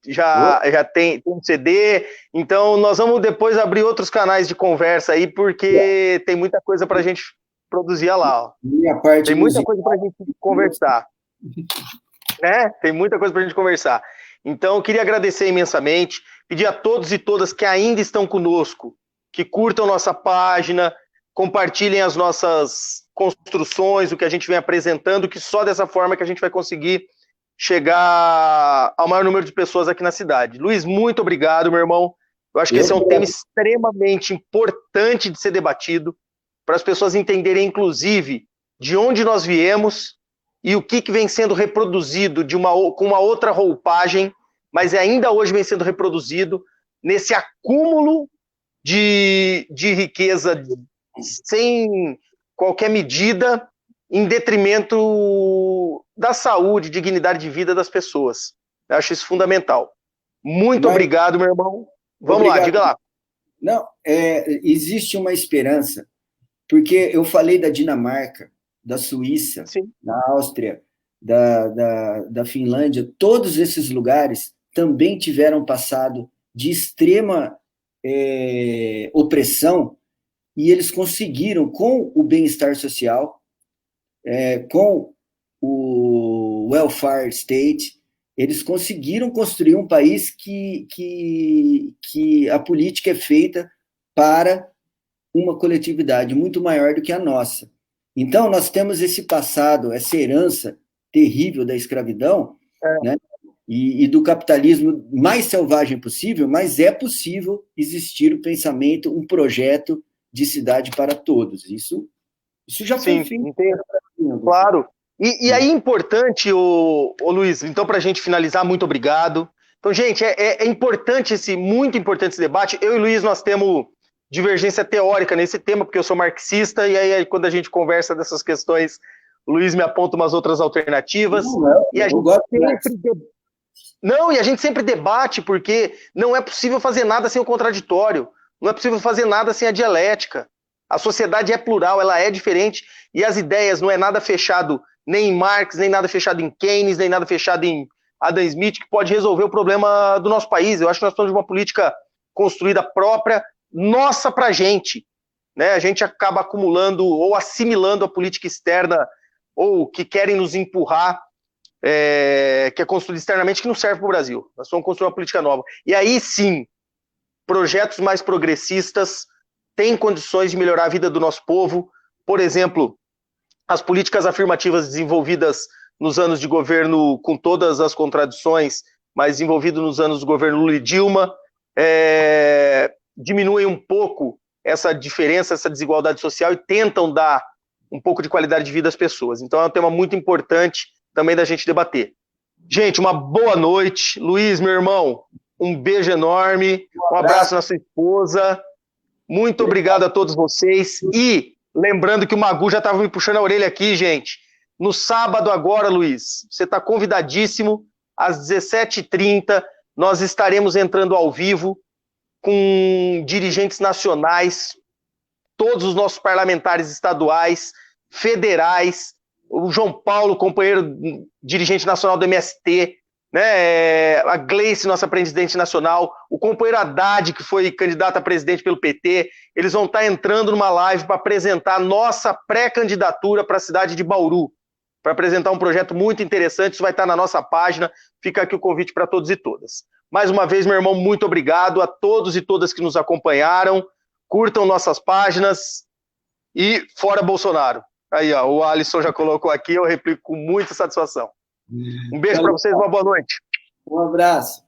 já tem um CD, então nós vamos depois abrir outros canais de conversa aí, porque tem muita coisa para a gente produzir lá. Ó. Tem muita coisa para a gente conversar. Tem muita coisa para a gente conversar. Então, eu queria agradecer imensamente, pedir a todos e todas que ainda estão conosco, que curtam nossa página, compartilhem as nossas construções, o que a gente vem apresentando, que só dessa forma que a gente vai conseguir chegar ao maior número de pessoas aqui na cidade. Luiz, muito obrigado, meu irmão. Eu acho que esse é um tema extremamente importante de ser debatido, para as pessoas entenderem, inclusive, de onde nós viemos e o que vem sendo reproduzido com uma outra roupagem, mas ainda hoje vem sendo reproduzido nesse acúmulo de riqueza sem qualquer medida, em detrimento da saúde, dignidade de vida das pessoas. Eu acho isso fundamental. Muito obrigado, meu irmão. Vamos lá, diga lá. Não, existe uma esperança, porque eu falei da Dinamarca, da Suíça, sim, da Áustria, da Finlândia, todos esses lugares também tiveram passado de extrema opressão, e eles conseguiram, com o bem-estar social, com o welfare state, eles conseguiram construir um país que a política é feita para uma coletividade muito maior do que a nossa. Então, nós temos esse passado, essa herança terrível da escravidão, né? E do capitalismo mais selvagem possível, mas é possível existir o pensamento, um projeto de cidade para todos. Isso já foi feito. Claro. E aí, importante, ô Luiz, então, para a gente finalizar, muito obrigado. Então, gente, é importante muito importante esse debate. Eu e o Luiz, nós temos divergência teórica nesse tema, porque eu sou marxista, e aí quando a gente conversa dessas questões, o Luiz me aponta umas outras alternativas. E a gente sempre debate, porque não é possível fazer nada sem o contraditório, não é possível fazer nada sem a dialética. A sociedade é plural, ela é diferente, e as ideias não é nada fechado nem em Marx, nem nada fechado em Keynes, nem nada fechado em Adam Smith, que pode resolver o problema do nosso país. Eu acho que nós estamos de uma política construída própria, nossa pra gente, né? A gente acaba acumulando ou assimilando a política externa, ou que querem nos empurrar, que é construída externamente, que não serve para o Brasil. Nós vamos construir uma política nova. E aí sim, projetos mais progressistas têm condições de melhorar a vida do nosso povo. Por exemplo, as políticas afirmativas desenvolvidas nos anos de governo, com todas as contradições, mas desenvolvidas nos anos do governo Lula e Dilma, diminuem um pouco essa diferença, essa desigualdade social, e tentam dar um pouco de qualidade de vida às pessoas. Então é um tema muito importante também da gente debater. Gente, uma boa noite. Luiz, meu irmão, um beijo enorme, um abraço na sua esposa. Muito obrigado a todos vocês. E lembrando que o Magu já estava me puxando a orelha aqui, gente. No sábado agora, Luiz, você está convidadíssimo. Às 17h30, nós estaremos entrando ao vivo com dirigentes nacionais, todos os nossos parlamentares estaduais, federais, o João Paulo, companheiro dirigente nacional do MST, né, a Gleice, nossa presidente nacional, o companheiro Haddad, que foi candidato a presidente pelo PT, eles vão estar entrando numa live para apresentar nossa pré-candidatura para a cidade de Bauru, para apresentar um projeto muito interessante. Isso vai estar na nossa página, fica aqui o convite para todos e todas. Mais uma vez, meu irmão, muito obrigado a todos e todas que nos acompanharam, curtam nossas páginas e fora Bolsonaro. Aí, ó, o Alisson já colocou aqui, eu replico com muita satisfação. Um beijo para vocês, uma boa noite. Um abraço.